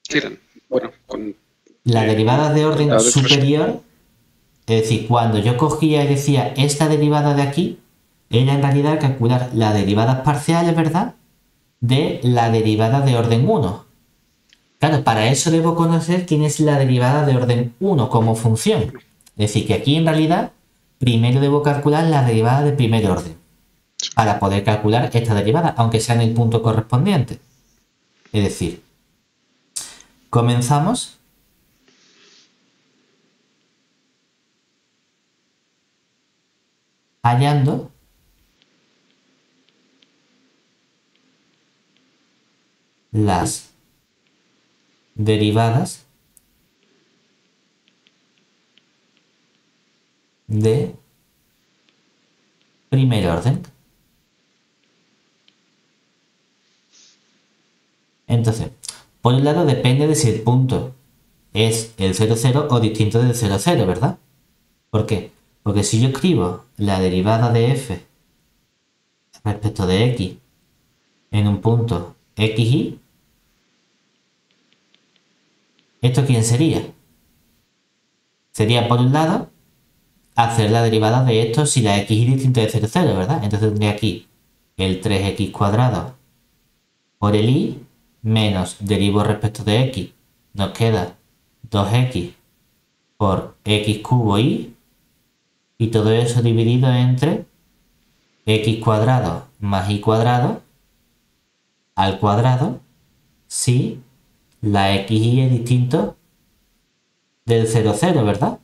Eran, bueno, con... Las derivadas de orden superior, es decir, cuando yo cogía y decía esta derivada de aquí, era en realidad calcular las derivadas parciales, ¿verdad? De la derivada de orden 1. Claro, para eso debo conocer quién es la derivada de orden 1 como función. Es decir, que aquí en realidad primero debo calcular la derivada de primer orden para poder calcular esta derivada, aunque sea en el punto correspondiente. Es decir, comenzamos hallando las derivadas de primer orden. Entonces, por un lado depende de si el punto es el 0, 0 o distinto del 0, 0, ¿verdad? ¿Por qué? Porque si yo escribo la derivada de f respecto de x en un punto xy, ¿esto quién sería? Sería, por un lado, hacer la derivada de esto si la x es distinta de 0, 0, ¿verdad? Entonces tendría aquí el 3x cuadrado por el y menos derivo respecto de x. Nos queda 2x por x cubo y todo eso dividido entre x cuadrado más y cuadrado al cuadrado si la xy es distinto del 0, 0, ¿verdad?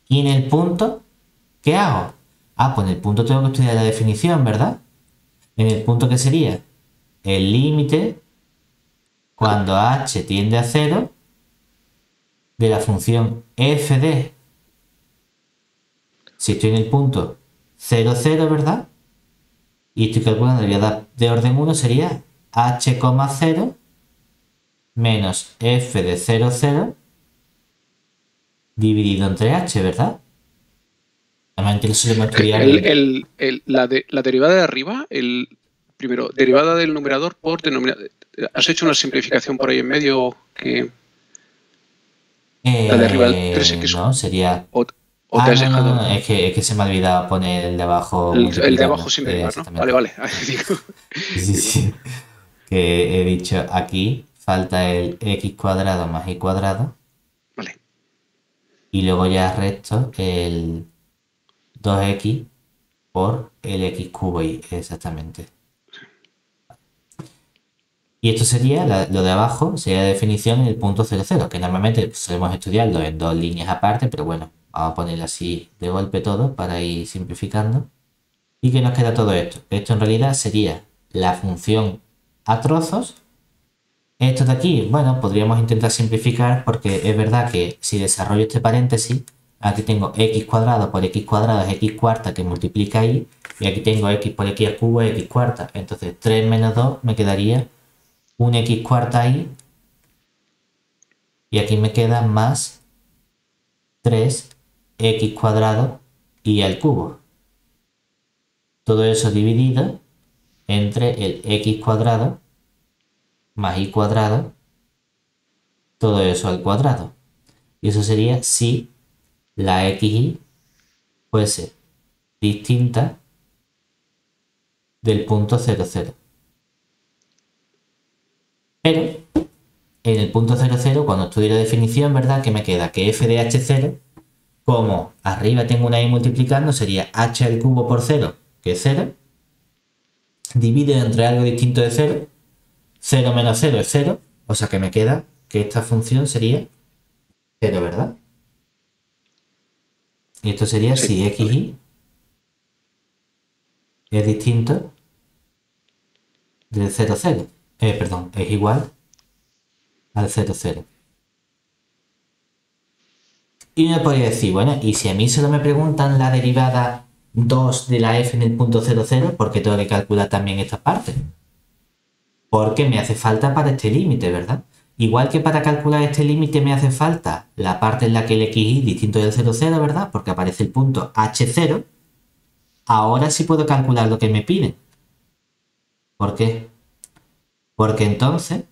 Y en el punto, ¿qué hago? Ah, pues en el punto tengo que estudiar la definición, ¿verdad? En el punto, ¿qué sería? El límite cuando h tiende a 0 de la función f de, si estoy en el punto 0, 0, ¿verdad? Y estoy calculando la derivada de orden 1 sería h, 0 menos f de 0, 0 dividido entre h, ¿verdad? Además, eso lo hemos estudiado. La derivada de arriba, primero, derivada del numerador por denominador. ¿Has hecho una simplificación por ahí en medio que la de arriba 3x? No, sería... ¿O te has dejado? No, es que se me ha olvidado poner el de abajo. El de abajo sin derivar, ¿no? Vale. Sí. Que he dicho aquí falta el x cuadrado más y cuadrado. Vale. Y luego ya resto el 2x por el x cubo y exactamente. Y esto sería, lo de abajo, sería la definición en el punto 0, 0, que normalmente solemos estudiarlo en dos líneas aparte, pero bueno, vamos a ponerlo así de golpe todo para ir simplificando. ¿Y qué nos queda todo esto? Esto en realidad sería la función a trozos. Esto de aquí, bueno, podríamos intentar simplificar porque es verdad que si desarrollo este paréntesis, aquí tengo x cuadrado por x cuadrado es x cuarta que multiplica ahí, y aquí tengo x por x al cubo es x cuarta. Entonces 3 menos 2 me quedaría un x cuarta ahí, y aquí me queda más 3x cuadrado y al cubo. Todo eso dividido entre el x cuadrado más y cuadrado, todo eso al cuadrado. Y eso sería si la xy fuese distinta del punto 0, 0. Pero en el punto 0, 0, cuando estudie la definición, ¿verdad? Que me queda que f de h0, como arriba tengo una y multiplicando, sería h al cubo por 0, que es 0, dividido entre algo distinto de 0, 0 menos 0 es 0, o sea que me queda que esta función sería 0, ¿verdad? Y esto sería Sí, si xy es distinto del 0, 0. Perdón, es igual al 0, 0. Y me podría decir, bueno, y si a mí solo me preguntan la derivada 2 de la f en el punto 0, 0, ¿por qué tengo que calcular también esta parte? Porque me hace falta para este límite, ¿verdad? Igual que para calcular este límite me hace falta la parte en la que el xy es distinto del 0, 0, ¿verdad? Porque aparece el punto h0. Ahora sí puedo calcular lo que me piden. ¿Por qué? Porque entonces,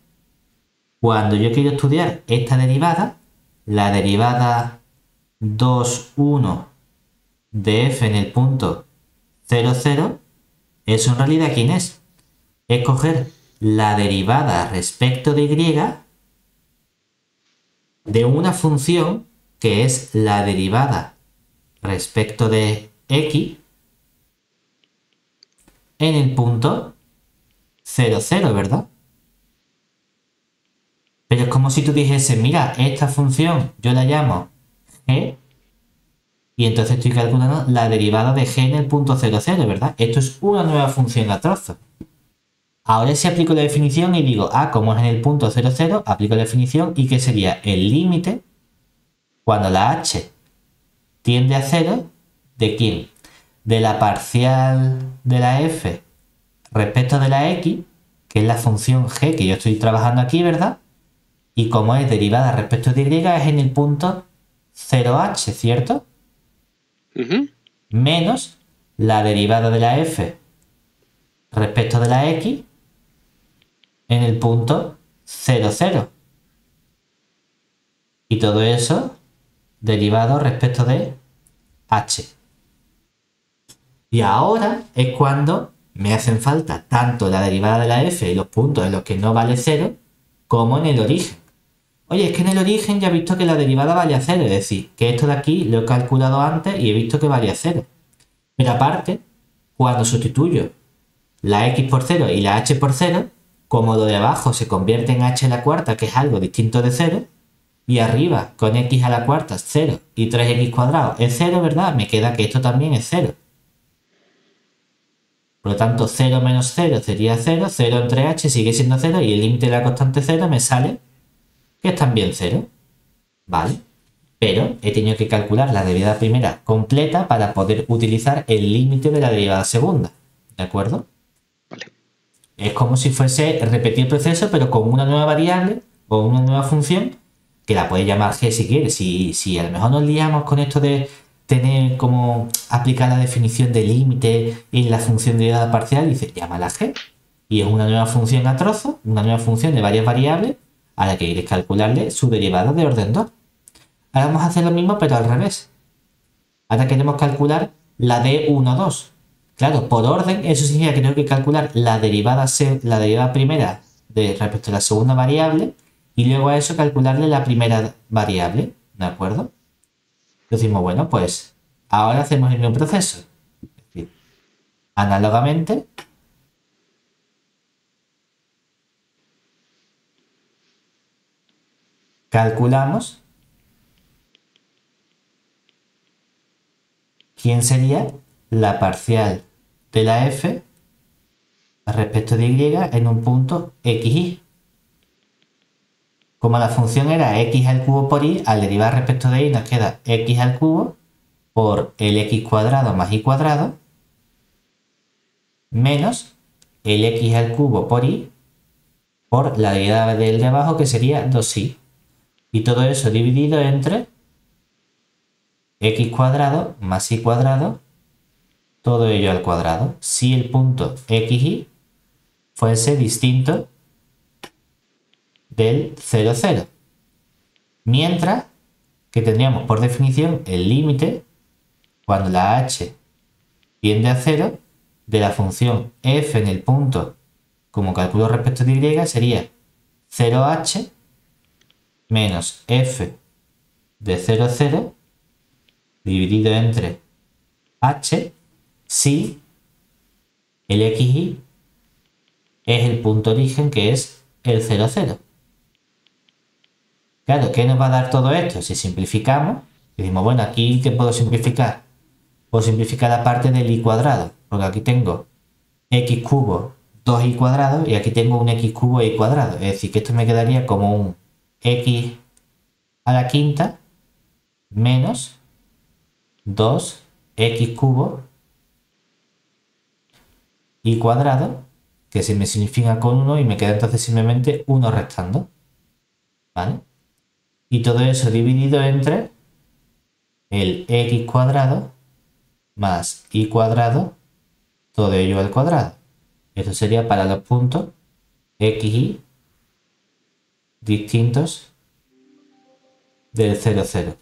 cuando yo quiero estudiar esta derivada, la derivada 2, 1 de f en el punto 0, 0, eso en realidad ¿quién es? Es coger la derivada respecto de y de una función que es la derivada respecto de x en el punto 0, 0, ¿verdad? Pero es como si tú dijese, mira, esta función yo la llamo g y entonces estoy calculando la derivada de g en el punto 0, 0, ¿verdad? Esto es una nueva función a trozos. Ahora sí aplico la definición y digo, como es en el punto 0, 0, aplico la definición y que sería el límite cuando la h tiende a 0, ¿de quién? De la parcial de la f respecto de la x, que es la función g que yo estoy trabajando aquí, ¿verdad? Y como es derivada respecto de y, es en el punto 0h, ¿cierto? Menos la derivada de la f respecto de la x en el punto 0, 0. Y todo eso derivado respecto de h. Y ahora es cuando me hacen falta tanto la derivada de la f y los puntos en los que no vale 0, como en el origen. Oye, es que en el origen ya he visto que la derivada vale a 0, es decir, que esto de aquí lo he calculado antes y he visto que vale a 0. Pero aparte, cuando sustituyo la x por 0 y la h por 0, como lo de abajo se convierte en h a la cuarta, que es algo distinto de 0, y arriba con x a la cuarta es 0 y 3x cuadrado es 0, ¿verdad? Me queda que esto también es 0. Por lo tanto, 0 menos 0 sería 0, 0 entre h sigue siendo 0 y el límite de la constante 0 me sale que es también 0. ¿Vale? Pero he tenido que calcular la derivada primera completa para poder utilizar el límite de la derivada segunda. ¿De acuerdo? Vale. Es como si fuese repetir el proceso, pero con una nueva variable o una nueva función, que la puedes llamar g si quieres. Si a lo mejor nos liamos con esto de tener como aplicar la definición de límite en la función de derivada parcial, dices, llámala g. Y es una nueva función a trozo, una nueva función de varias variables, a la que quieres calcularle su derivada de orden 2. Ahora vamos a hacer lo mismo, pero al revés. Ahora queremos calcular la de 1, 2. Claro, por orden, eso significa que tengo que calcular la derivada primera respecto a la segunda variable y luego a eso calcularle la primera variable. ¿De acuerdo? Decimos, bueno, pues ahora hacemos el mismo proceso. Es decir, análogamente, calculamos quién sería la parcial de la f respecto de y en un punto xy. Como la función era x al cubo por y, al derivar respecto de y nos queda x al cubo por el x cuadrado más y cuadrado menos el x al cubo por y por la derivada del de abajo, que sería 2y. Y todo eso dividido entre x cuadrado más y cuadrado, todo ello al cuadrado, si el punto xy fuese distinto del 0, 0. Mientras que tendríamos por definición el límite cuando la h tiende a 0 de la función f en el punto como cálculo respecto de y sería 0h menos f de 0, 0 dividido entre h si el xy es el punto origen que es el 0, 0. Claro, ¿qué nos va a dar todo esto? Si simplificamos, decimos, bueno, aquí ¿qué puedo simplificar? Puedo simplificar la parte del y cuadrado, porque aquí tengo x cubo 2y cuadrado y aquí tengo un x cubo y cuadrado. Es decir, que esto me quedaría como un x a la quinta menos 2x cubo y cuadrado, que se me significa con 1 y me queda entonces simplemente 1 restando. ¿Vale? Y todo eso dividido entre el x cuadrado más y cuadrado, todo ello al cuadrado. Esto sería para los puntos xy distintos del 0, 0.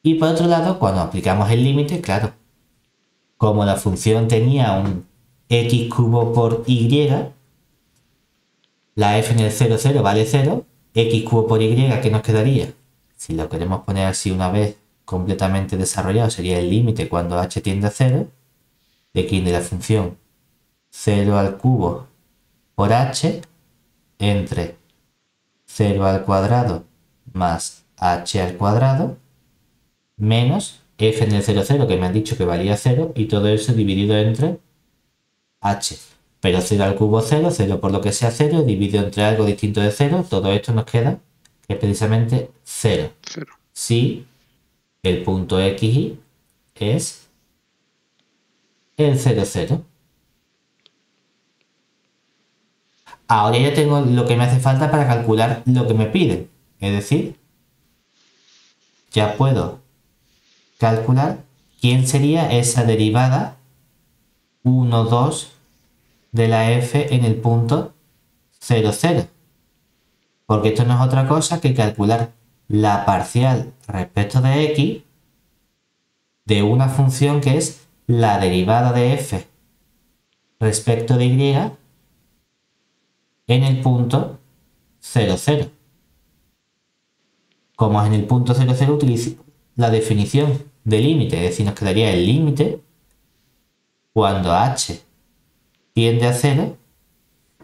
Y por otro lado, cuando aplicamos el límite, claro, como la función tenía un x cubo por y, la f en el 0, 0 vale 0, x cubo por y, ¿qué nos quedaría? Si lo queremos poner así una vez completamente desarrollado, sería el límite cuando h tiende a 0, de aquí de la función 0 al cubo por h entre 0 al cuadrado más h al cuadrado menos f en el 0, 0 que me han dicho que valía 0 y todo eso dividido entre h. Pero 0 al cubo 0, 0 por lo que sea 0, dividido entre algo distinto de 0, todo esto nos queda que es precisamente 0. Si el punto xy es el 0, 0. Ahora ya tengo lo que me hace falta para calcular lo que me piden. Es decir, ya puedo calcular quién sería esa derivada 1, 2 de la f en el punto 0, 0. Porque esto no es otra cosa que calcular la parcial respecto de x de una función que es la derivada de f respecto de y en el punto 0, 0. Como es en el punto 0, 0, utilizo la definición de límite, es decir, nos quedaría el límite cuando h tiende a 0.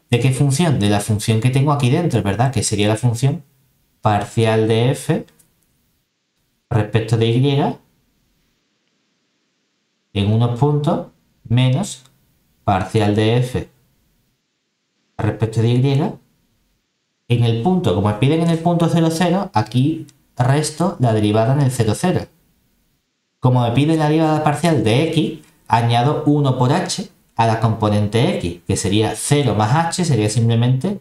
¿De qué función? De la función que tengo aquí dentro, ¿verdad? Que sería la función parcial de f respecto de y en unos puntos menos parcial de f respecto de y en el punto, como me piden en el punto 0, 0, aquí resto la derivada en el 0, 0. Como me pide la derivada parcial de x, añado 1 por h a la componente x, que sería 0 más h, sería simplemente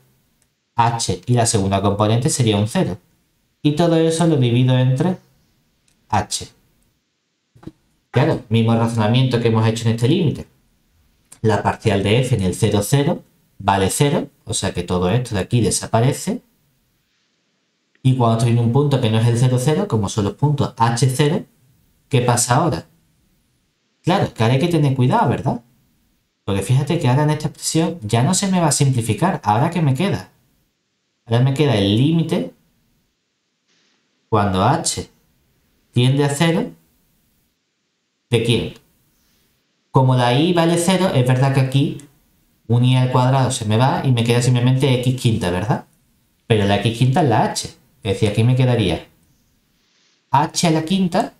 h, y la segunda componente sería un 0. Y todo eso lo divido entre h. Claro, mismo razonamiento que hemos hecho en este límite. La parcial de f en el 0, 0 vale 0, o sea que todo esto de aquí desaparece. Y cuando estoy en un punto que no es el 0, 0, como son los puntos h0, ¿qué pasa ahora? Claro, que ahora hay que tener cuidado, ¿verdad? Porque fíjate que ahora en esta expresión ya no se me va a simplificar. ¿Ahora qué me queda? Ahora me queda el límite cuando h tiende a 0. ¿De quién? Como la y vale 0, es verdad que aquí un y al cuadrado se me va y me queda simplemente x quinta, ¿verdad? Pero la x quinta es la h. Es decir, aquí me quedaría h a la quinta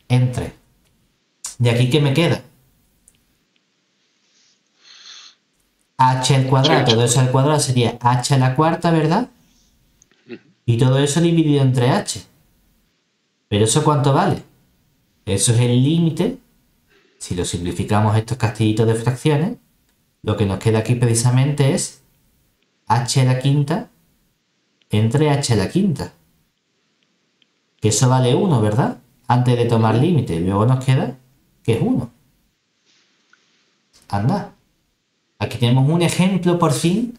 entre. ¿De aquí qué me queda? H al cuadrado, todo eso al cuadrado sería h a la cuarta, ¿verdad? Y todo eso dividido entre h. ¿Pero eso cuánto vale? Eso es el límite. Si lo simplificamos estos castillitos de fracciones, lo que nos queda aquí precisamente es h a la quinta entre h a la quinta. Que eso vale 1, ¿verdad? Antes de tomar límite. Luego nos queda que es 1. Anda. Aquí tenemos un ejemplo, por fin,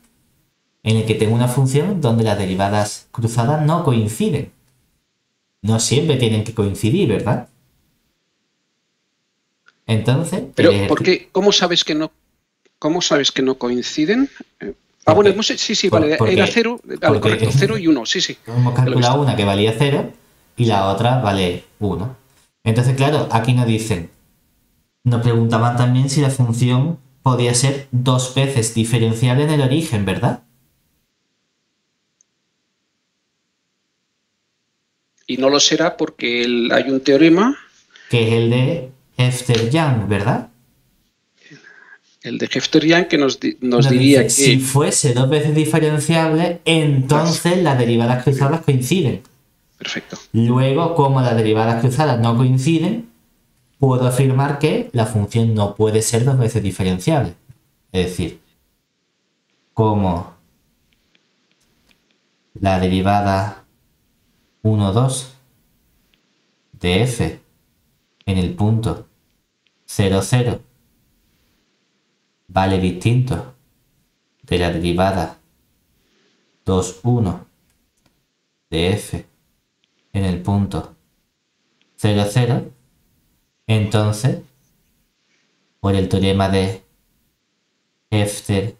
en el que tengo una función donde las derivadas cruzadas no coinciden. No siempre tienen que coincidir, ¿verdad? Entonces... Pero, ¿por qué? ¿Cómo sabes que no coinciden? Bueno, sí, vale, era 0, vale, correcto, 0 y 1, sí. Hemos calculado una que valía 0 y la otra vale 1. Entonces, claro, aquí nos preguntaban también si la función podía ser 2 veces diferenciable en el origen, ¿verdad? Y no lo será porque hay un teorema... Que es el de Hefter-Young, ¿verdad? El de Hefter-Young que nos diría que... Si fuese 2 veces diferenciable, entonces las derivadas cruzadas coinciden. Perfecto. Luego, como las derivadas cruzadas no coinciden, puedo afirmar que la función no puede ser 2 veces diferenciable. Es decir, como la derivada 1, 2 de f en el punto 0, 0 vale distinto de la derivada 2, 1 de f en el punto 0, 0, entonces, por el teorema de Hefter-Young,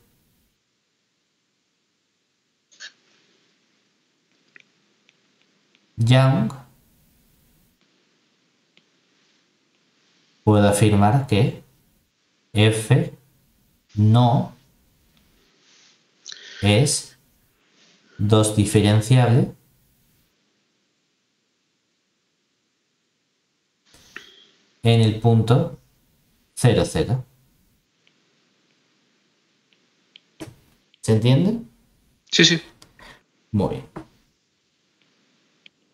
puedo afirmar que f no es 2 diferenciable en el punto 0, 0. ¿Se entiende? Sí. Muy bien.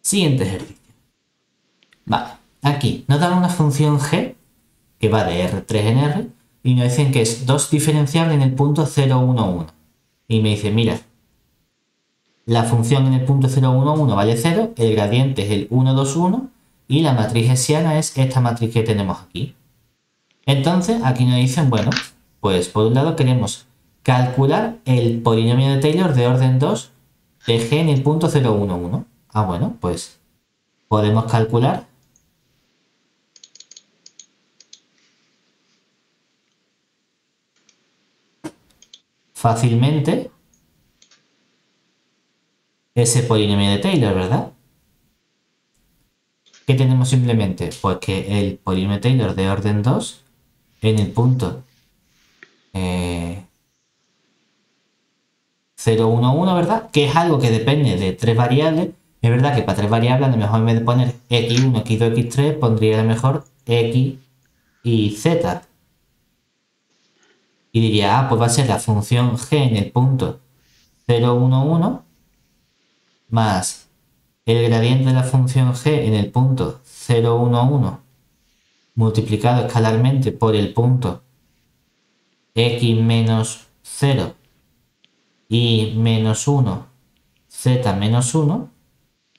Siguiente ejercicio. Vale, aquí nos dan una función g que va de R3 en R y nos dicen que es 2 diferenciable en el punto 0, 1, 1. Y me dice, mira, la función en el punto 0, 1, 1 vale 0, el gradiente es el 1, 2, 1 y la matriz hessiana es esta matriz que tenemos aquí. Entonces, aquí nos dicen, bueno, pues por un lado queremos calcular el polinomio de Taylor de orden 2 de g en el punto 0, 1, 1. Ah, bueno, pues podemos calcular fácilmente ese polinomio de Taylor, ¿verdad? ¿Qué tenemos simplemente? Pues que el polinomio de Taylor de orden 2 en el punto 0, 1, 1, ¿verdad? Que es algo que depende de 3 variables. Es verdad que para 3 variables a lo mejor en vez de poner x1, x2, x3 pondría a lo mejor x y z. Y diría, pues va a ser la función g en el punto 0, 1, 1 más el gradiente de la función g en el punto 0, 1, 1 multiplicado escalarmente por el punto x menos 0 y menos 1 z menos 1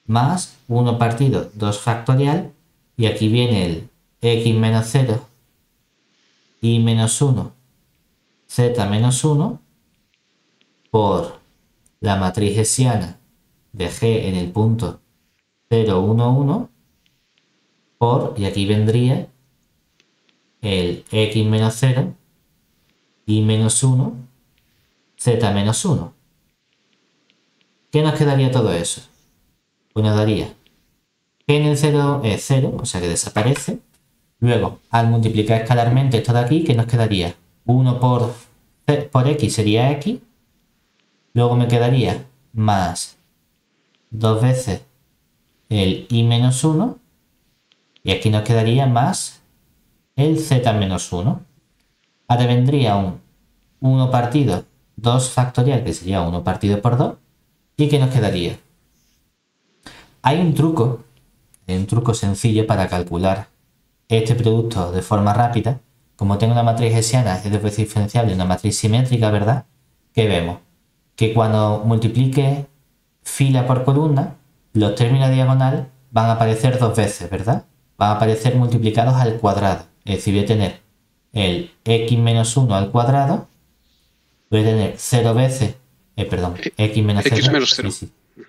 más 1 partido 2 factorial y aquí viene el x menos 0 y menos 1 z menos 1 por la matriz hessiana de g en el punto 0, 1, 1 por, y aquí vendría el x menos 0 y menos 1 z menos 1. ¿Qué nos quedaría todo eso? Pues nos daría g en el 0 es 0, o sea que desaparece. Luego, al multiplicar escalarmente esto de aquí, ¿qué nos quedaría? 1 por x sería x. Luego me quedaría más 2 veces el y menos 1. Y aquí nos quedaría más el z menos 1. Ahora vendría un 1 partido 2 factorial, que sería 1 partido por 2. ¿Y qué nos quedaría? Hay un truco sencillo para calcular este producto de forma rápida. Como tengo una matriz hessiana, es 2 veces diferenciable, una matriz simétrica, ¿verdad? ¿Qué vemos? Que cuando multiplique fila por columna, los términos diagonal van a aparecer dos veces, ¿verdad? Van a aparecer multiplicados al cuadrado. Es decir, voy a tener el x menos 1 al cuadrado, voy a tener 0 veces, perdón, x menos 0, X menos 0. sí, sí.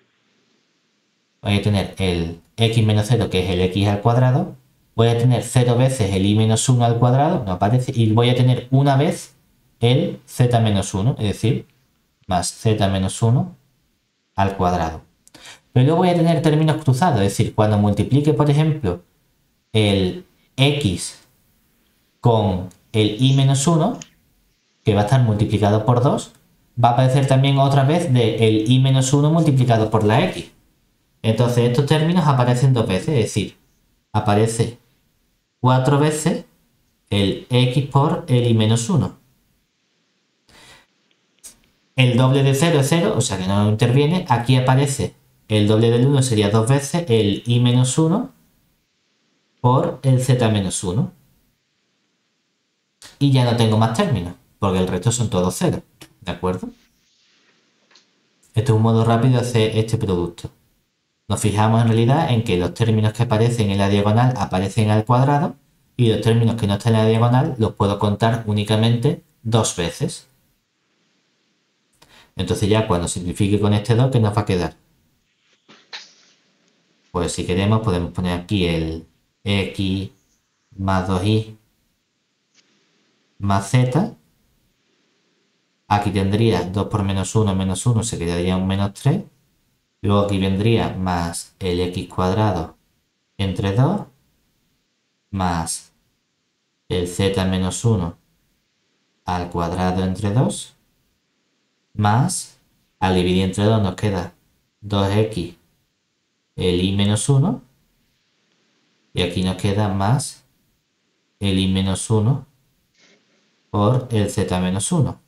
Voy a tener el x menos 0, que es el x al cuadrado, voy a tener 0 veces el y menos 1 al cuadrado, no aparece, y voy a tener una vez el z menos 1, es decir, más z menos 1 al cuadrado. Pero luego voy a tener términos cruzados, es decir, cuando multiplique, por ejemplo, el x con el y menos 1, que va a estar multiplicado por 2, va a aparecer también otra vez el y menos 1 multiplicado por la x. Entonces estos términos aparecen dos veces, es decir, aparece 4 veces el x por el y menos 1. El doble de 0 es 0, o sea que no interviene. Aquí aparece el doble del 1, sería 2 veces el y menos 1 por el z menos 1. Y ya no tengo más términos, porque el resto son todos 0. ¿De acuerdo? Este es un modo rápido de hacer este producto. Nos fijamos en realidad en que los términos que aparecen en la diagonal aparecen al cuadrado y los términos que no están en la diagonal los puedo contar únicamente dos veces. Entonces ya cuando simplifique con este 2, ¿qué nos va a quedar? Pues si queremos podemos poner aquí el x más 2y más z. Aquí tendría 2 por menos 1 se quedaría un menos 3. Luego aquí vendría más el x cuadrado entre 2 más el z menos 1 al cuadrado entre 2 más, al dividir entre 2 nos queda 2x el y menos 1 y aquí nos queda más el y menos 1 por el z menos 1.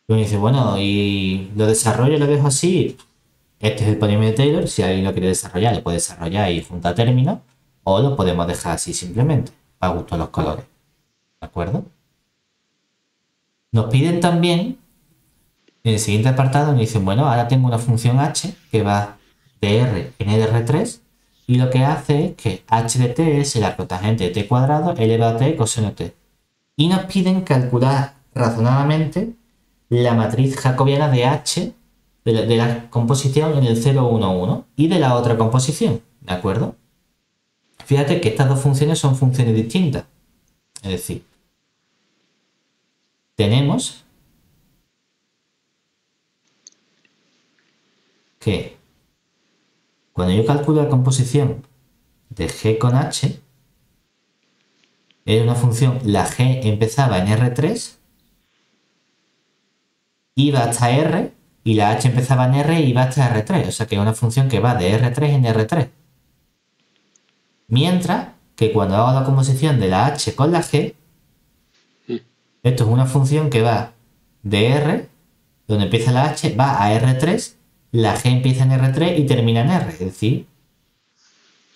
Luego dice, bueno, y lo desarrollo, lo dejo así. Este es el polinomio de Taylor. Si alguien lo quiere desarrollar, lo puede desarrollar y juntar términos. O lo podemos dejar así simplemente, a gusto de los colores. ¿De acuerdo? Nos piden también, en el siguiente apartado, nos dicen, bueno, ahora tengo una función h que va de r en r3. Y lo que hace es que h de t es el arco tangente de t cuadrado elevado a t coseno t. Y nos piden calcular razonadamente la matriz jacobiana de h de la composición en el 0, 1, 1 y de la otra composición, ¿de acuerdo? Fíjate que estas dos funciones son funciones distintas. Es decir, tenemos que cuando yo calculo la composición de g con h, era una función, la g empezaba en R3, iba hasta R, y la h empezaba en R y iba hasta R3. O sea que es una función que va de R3 en R3. Mientras que cuando hago la composición de la h con la g, esto es una función que va de R, donde empieza la h, va a R3, la g empieza en R3 y termina en R, es decir,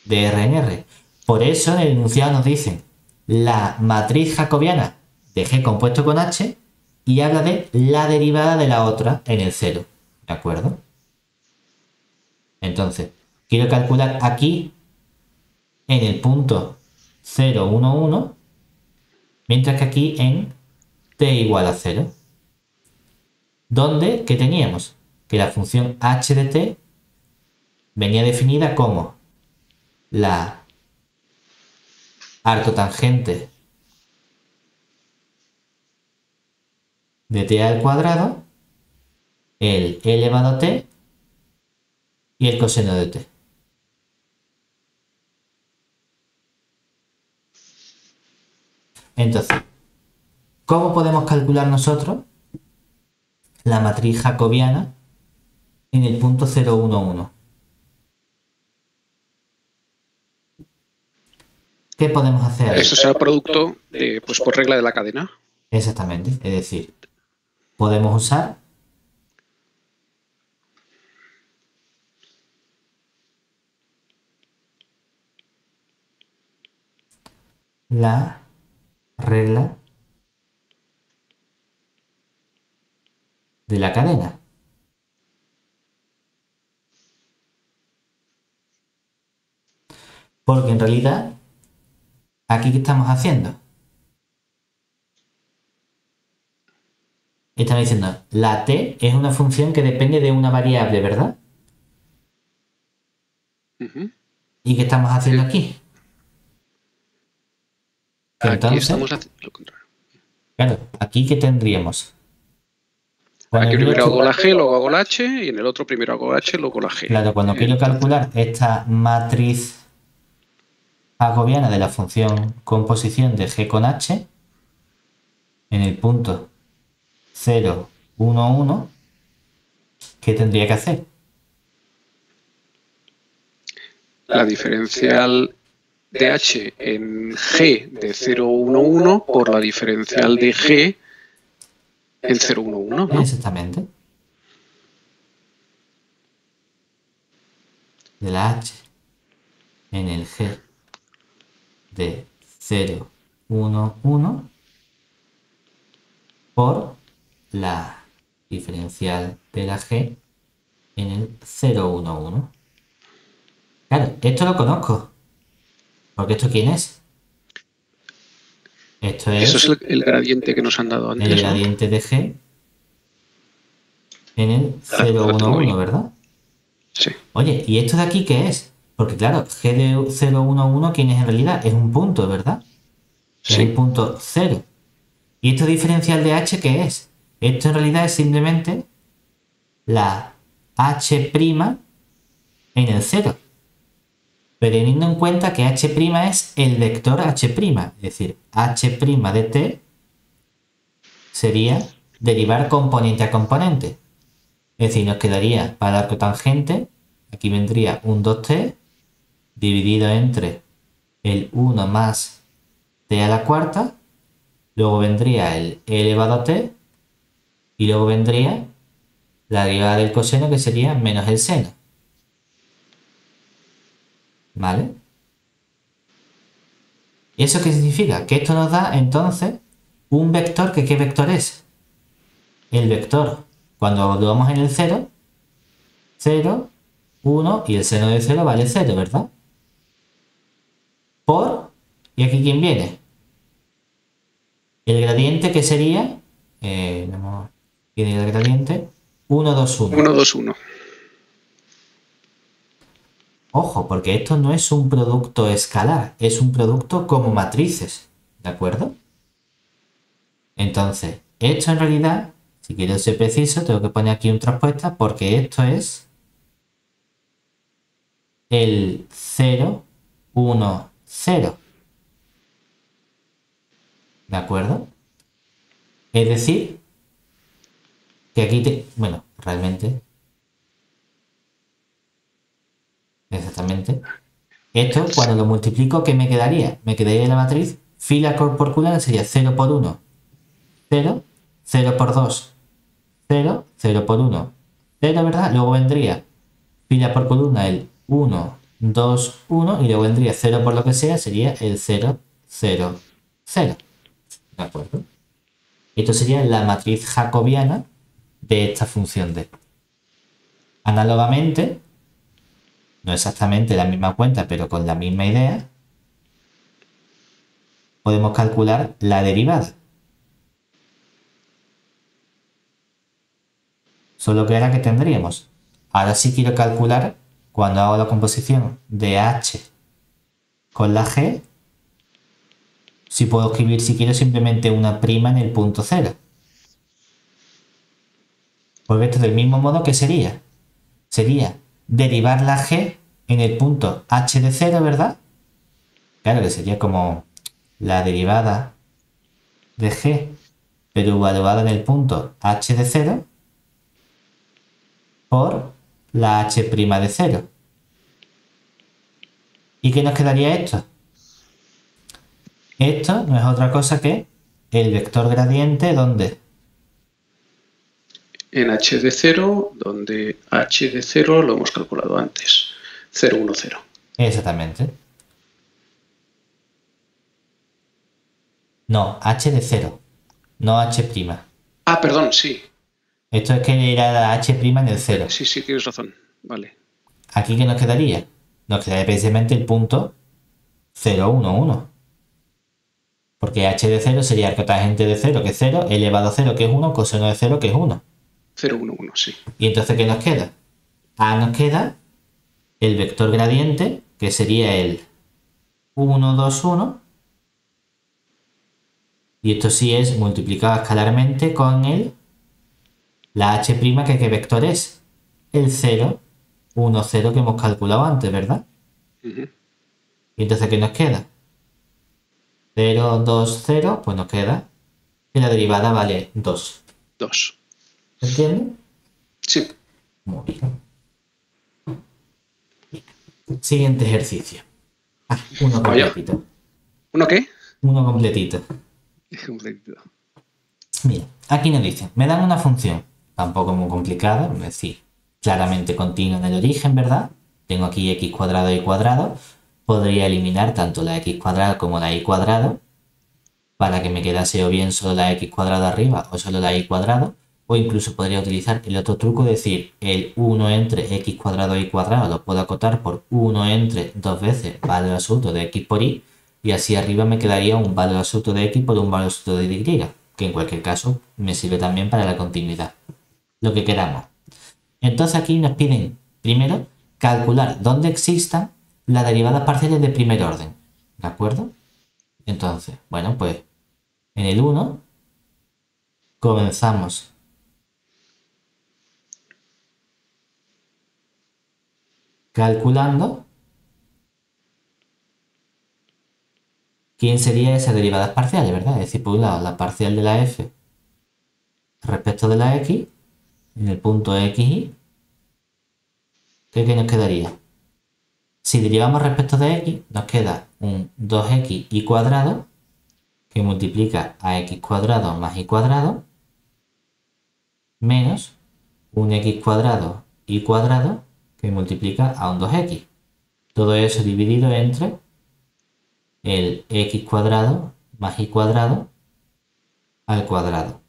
de R en R. Por eso en el enunciado nos dicen la matriz jacobiana de g compuesto con h y habla de la derivada de la otra en el 0. ¿De acuerdo? Entonces, quiero calcular aquí en el punto 0, 1, 1, mientras que aquí en t igual a 0. Donde, ¿qué teníamos? Que la función h de t venía definida como la arcotangente de t al cuadrado, el elevado a t y el coseno de t. Entonces, ¿cómo podemos calcular nosotros la matriz jacobiana en el punto 0, 1, 1? ¿Qué podemos hacer ahí? Eso será producto de, pues por regla de la cadena. Exactamente, es decir, podemos usar la regla de la cadena. Porque en realidad, ¿aquí qué estamos haciendo? Estamos diciendo, la t es una función que depende de una variable, ¿verdad? ¿Y qué estamos haciendo aquí? Aquí Entonces, estamos haciendo lo contrario. claro, ¿aquí qué tendríamos? Cuando Aquí primero quiero- hago la G, luego hago la H, y en el otro primero hago la H, luego la G. Claro, cuando quiero calcular esta matriz jacobiana de la función composición de G con H, en el punto 0, 1, 1, ¿qué tendría que hacer? La diferencial de H en G de 0, 1, 1 por la diferencial de G en 0, 1, 1, ¿no? Exactamente. De la H en el G de 0, 1, 1 por la diferencial de la G en el 0, 1, 1. Claro, esto lo conozco. Porque ¿esto quién es? Esto Eso es es el gradiente que nos han dado antes, el ¿no? gradiente de G en el 0, 1, 1, ¿verdad? Sí. Oye, ¿y esto de aquí qué es? Porque claro, G de 0, 1, 1, ¿quién es en realidad? Es un punto, ¿verdad? Es el Sí. punto 0. ¿Y esto diferencial de H qué es? Esto en realidad es simplemente la H' en el 0. Pero teniendo en cuenta que H' es el vector H', es decir, H' de t sería derivar componente a componente. Es decir, nos quedaría para el arco tangente, aquí vendría un 2t dividido entre el 1 más t a la cuarta, luego vendría el e elevado a t y luego vendría la derivada del coseno que sería menos el seno. ¿Vale? ¿Y eso qué significa? Que esto nos da entonces un vector que ¿qué vector es? El vector, cuando lo vamos en el 0, 0, 1 y el seno de 0 vale 0, ¿verdad? Por, ¿y aquí quién viene? El gradiente que sería, viene el gradiente 1, 2, 1. 1, 2, 1. Ojo, porque esto no es un producto escalar, es un producto como matrices, ¿de acuerdo? Entonces, esto en realidad, si quiero ser preciso, tengo que poner aquí un traspuesta porque esto es el 0, 1, 0. ¿De acuerdo? Es decir, que aquí bueno, realmente, exactamente. Esto, cuando lo multiplico, ¿qué me quedaría? Me quedaría la matriz fila por columna sería 0 por 1, 0, 0 por 2, 0, 0 por 1, 0, ¿verdad? Luego vendría fila por columna el 1, 2, 1 y luego vendría 0 por lo que sea, sería el 0, 0, 0. ¿De acuerdo? Esto sería la matriz jacobiana de esta función d. Análogamente, no exactamente la misma cuenta, pero con la misma idea, podemos calcular la derivada. Solo que ahora que tendríamos. Ahora sí quiero calcular, cuando hago la composición de h con la g, si puedo escribir si quiero simplemente una prima en el punto 0. Porque esto del mismo modo que sería derivar la g en el punto h de 0, ¿verdad? Claro que sería como la derivada de g, pero evaluada en el punto h de 0 por la h' de 0. ¿Y qué nos quedaría esto? Esto no es otra cosa que el vector gradiente donde En h de 0, donde h de 0 lo hemos calculado antes. 0, 1, 0. exactamente. No, h de 0, no h'. Ah, perdón, sí. Esto es que era la h' en el 0. Sí, tienes razón. Vale. ¿Aquí qué nos quedaría? Nos quedaría precisamente el punto 0, 1, 1. Porque h de 0 sería el cotangente de 0, que es 0, elevado a 0, que es 1, coseno de 0, que es 1. 0, 1, 1, sí. ¿Y entonces qué nos queda? Nos queda el vector gradiente, que sería el 1, 2, 1. Y esto sí es multiplicado escalarmente con la h', que ¿qué vector es? El 0, 1, 0 que hemos calculado antes, ¿verdad? Uh-huh. ¿Y entonces qué nos queda? 0, 2, 0, pues nos queda que la derivada vale 2. 2. ¿Entiendes? Sí. Muy bien. Siguiente ejercicio. Uno completito. ¿Uno qué? Uno completito. Mira, aquí nos dicen, me dan una función, tampoco muy complicada, es decir, claramente continua en el origen, ¿verdad? Tengo aquí x cuadrado y cuadrado. Podría eliminar tanto la x cuadrada como la y cuadrado para que me quedase o bien solo la x cuadrado arriba o solo la y cuadrado. O incluso podría utilizar el otro truco, decir, el 1 entre x cuadrado y cuadrado lo puedo acotar por 1 entre 2 veces valor absoluto de x por y, y así arriba me quedaría un valor absoluto de x por un valor absoluto de y, que en cualquier caso me sirve también para la continuidad. Lo que queramos. Entonces aquí nos piden, primero, calcular dónde existan las derivadas parciales de primer orden. ¿De acuerdo? Entonces, bueno, pues en el 1 comenzamos calculando quién sería esas derivadas parciales, ¿verdad? Es decir, por un lado, la parcial de la f respecto de la x en el punto xy. ¿Qué nos quedaría? Si derivamos respecto de x, nos queda un 2xy cuadrado que multiplica a x cuadrado más y cuadrado menos un x cuadrado y cuadrado que multiplica a un 2x. Todo eso dividido entre el x cuadrado más y cuadrado al cuadrado.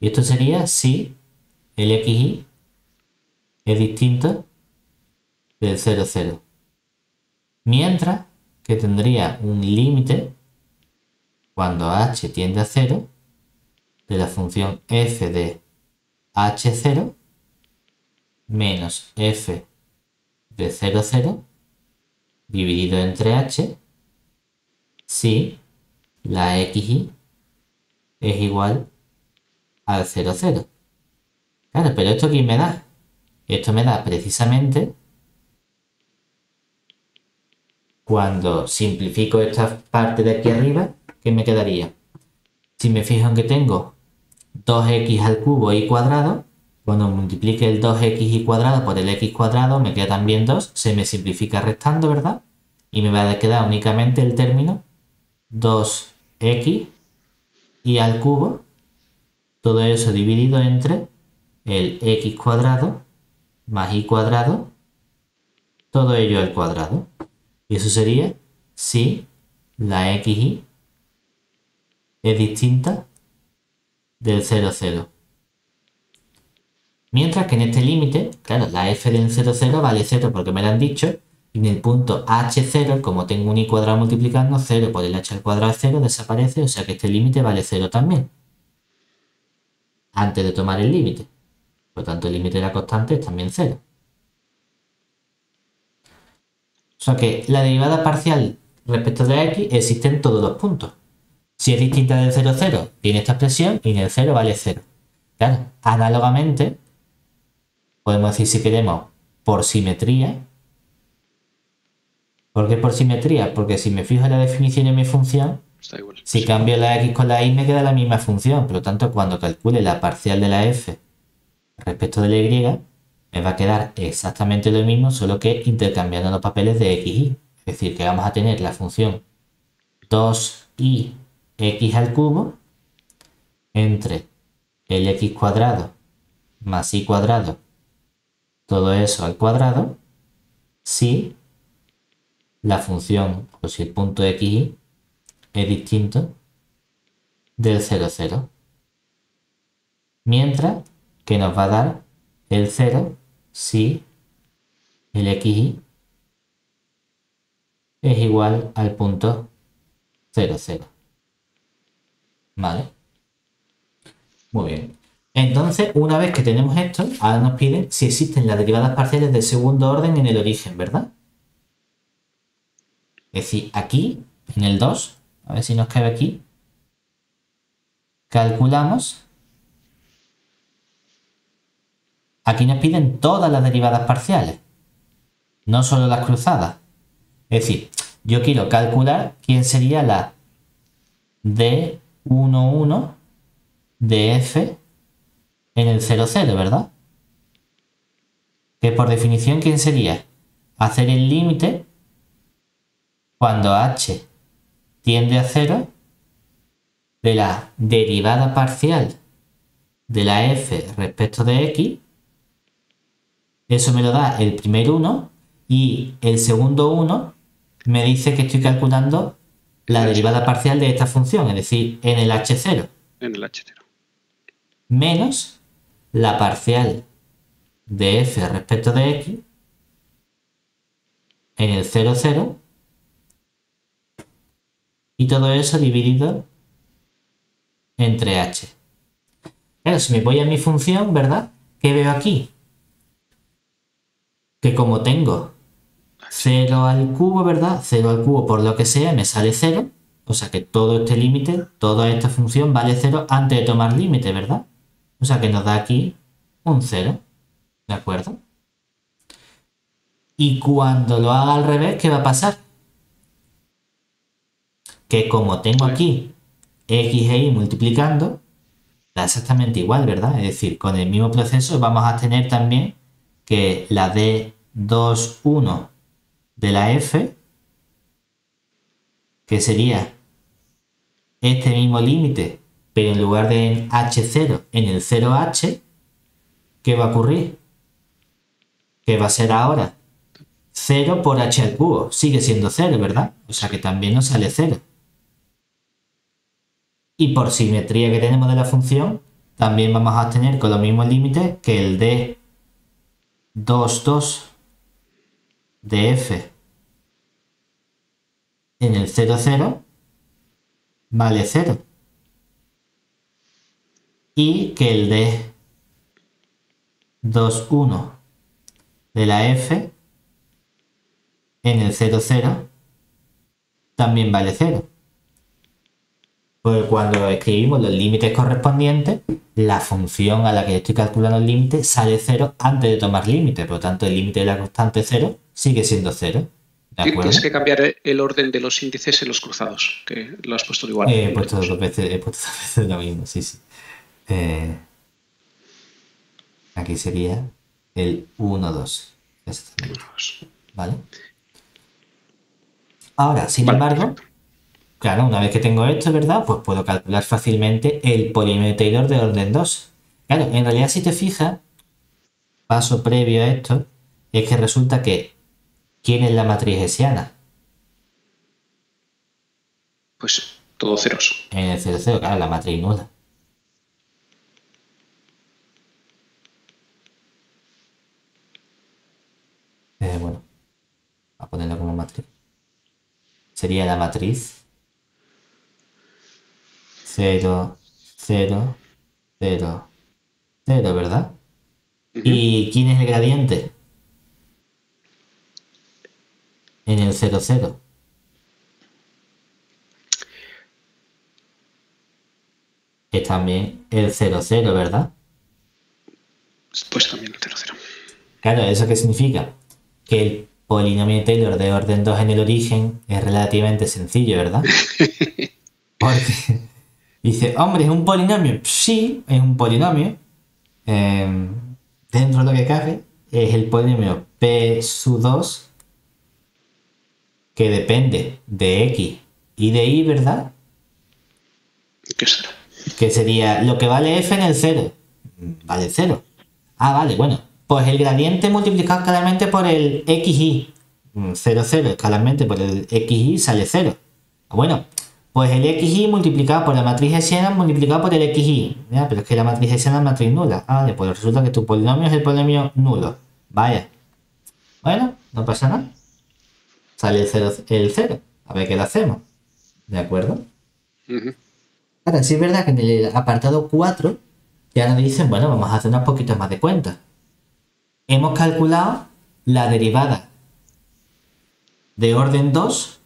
Y esto sería si el xy es distinto del 0, 0. Mientras que tendría un límite cuando h tiende a 0 de la función f de h0 menos f de 0, 0 dividido entre h si la xy es igual al 0, 0. Claro, pero ¿esto qué me da? Esto me da precisamente cuando simplifico esta parte de aquí arriba, ¿qué me quedaría? Si me fijo en que tengo 2x al cubo y cuadrado, cuando multiplique el 2xy cuadrado por el x cuadrado me queda también 2, se me simplifica restando, ¿verdad? Y me va a quedar únicamente el término 2x y al cubo, todo eso dividido entre el x cuadrado más y cuadrado, todo ello al cuadrado. Y eso sería si la xy es distinta del 0, 0. Mientras que en este límite, claro, la f del 0, 0 vale 0 porque me lo han dicho. Y en el punto h0, como tengo un y cuadrado multiplicando, 0 por el h al cuadrado es 0, desaparece. O sea que este límite vale 0 también. Antes de tomar el límite. Por lo tanto, el límite de la constante es también 0. O sea que la derivada parcial respecto de x existe en todos los puntos. Si es distinta del 0, 0, tiene esta expresión y en el 0 vale 0. Claro, análogamente, podemos decir si queremos por simetría. ¿Por qué por simetría? Porque si me fijo en la definición de mi función, está igual. Si cambio la x con la y me queda la misma función. Por lo tanto, cuando calcule la parcial de la f respecto de la y, me va a quedar exactamente lo mismo, solo que intercambiando los papeles de x y. Es decir, que vamos a tener la función 2i x al cubo entre el x cuadrado más y cuadrado, todo eso al cuadrado, si la función o si el punto xy es distinto del 0, 0. Mientras que nos va a dar el 0 si el xy es igual al punto 0, 0. ¿Vale? Muy bien. Entonces, una vez que tenemos esto, ahora nos piden si existen las derivadas parciales de segundo orden en el origen, ¿verdad? Es decir, aquí, en el 2, a ver si nos cabe aquí, calculamos. Aquí nos piden todas las derivadas parciales, no solo las cruzadas. Es decir, yo quiero calcular quién sería la D11 de f en el 0, 0, ¿verdad? Que por definición, ¿quién sería? Hacer el límite cuando h tiende a 0 de la derivada parcial de la f respecto de x. Eso me lo da el primer 1 y el segundo 1 me dice que estoy calculando la derivada parcial de esta función, es decir, en el h0. En el h0. Menos la parcial de f respecto de x en el 0, 0 y todo eso dividido entre h. Claro, si me voy a mi función, ¿verdad? ¿Qué veo aquí? Que como tengo 0 al cubo, ¿verdad? 0 al cubo por lo que sea me sale 0. O sea que todo este límite, toda esta función vale 0 antes de tomar límite, ¿verdad? O sea que nos da aquí un 0. ¿De acuerdo? Y cuando lo haga al revés, ¿qué va a pasar? Que como tengo aquí x e y multiplicando, da exactamente igual, ¿verdad? Es decir, con el mismo proceso vamos a tener también que la D21 de la f, que sería este mismo límite, pero en lugar de en h0, en el 0h, ¿qué va a ocurrir? Que va a ser ahora 0 por h al cubo. Sigue siendo 0, ¿verdad? O sea que también nos sale 0. Y por simetría que tenemos de la función, también vamos a tener con los mismos límites que el D22 de f en el 0, 0 vale 0. Y que el D21 de la f en el 0, 0 también vale 0. Porque cuando escribimos los límites correspondientes, la función a la que estoy calculando el límite sale 0 antes de tomar límite. Por lo tanto, el límite de la constante 0 sigue siendo 0. ¿De acuerdo? Tienes que cambiar el orden de los índices en los cruzados, que lo has puesto igual. He puesto dos veces lo mismo, sí, sí. Aquí sería el 1, 2. ¿Vale? Ahora, sin embargo, perfecto. Claro, una vez que tengo esto, ¿verdad? Pues puedo calcular fácilmente el polinomio de Taylor de orden 2. Claro, en realidad si te fijas, paso previo a esto, es que resulta que ¿quién es la matriz hessiana? Pues todo ceros. En el 0, 0, claro, la matriz nula. Bueno, a ponerla como matriz. Sería la matriz 0, 0, 0, 0, ¿verdad? ¿Y quién es el gradiente? En el 0, 0. Es también el 0, 0, ¿verdad? Pues también el 0, 0. Claro, ¿eso qué significa? Que el polinomio de Taylor de orden 2 en el origen es relativamente sencillo, ¿verdad? Porque dice, hombre, ¿es un polinomio? Sí, es un polinomio. Dentro de lo que cabe, es el polinomio P sub 2 que depende de X y de Y, ¿verdad? ¿Qué será? Que sería lo que vale F en el 0. Vale 0. Ah, vale, bueno. Pues el gradiente multiplicado escalarmente por el XY. 0, 0 escalarmente por el XY sale 0. Bueno, pues el XY multiplicado por la matriz hessiana multiplicado por el XY. Ya, pero es que la matriz hessiana es matriz nula. Ah, vale, pues resulta que tu polinomio es el polinomio nulo. Vaya. Bueno, no pasa nada. Sale el 0. A ver qué le hacemos. ¿De acuerdo? Ujú. Ahora, sí es verdad que en el apartado 4 ya nos dicen, bueno, vamos a hacer unos poquitos más de cuentas. Hemos calculado la derivada de orden 2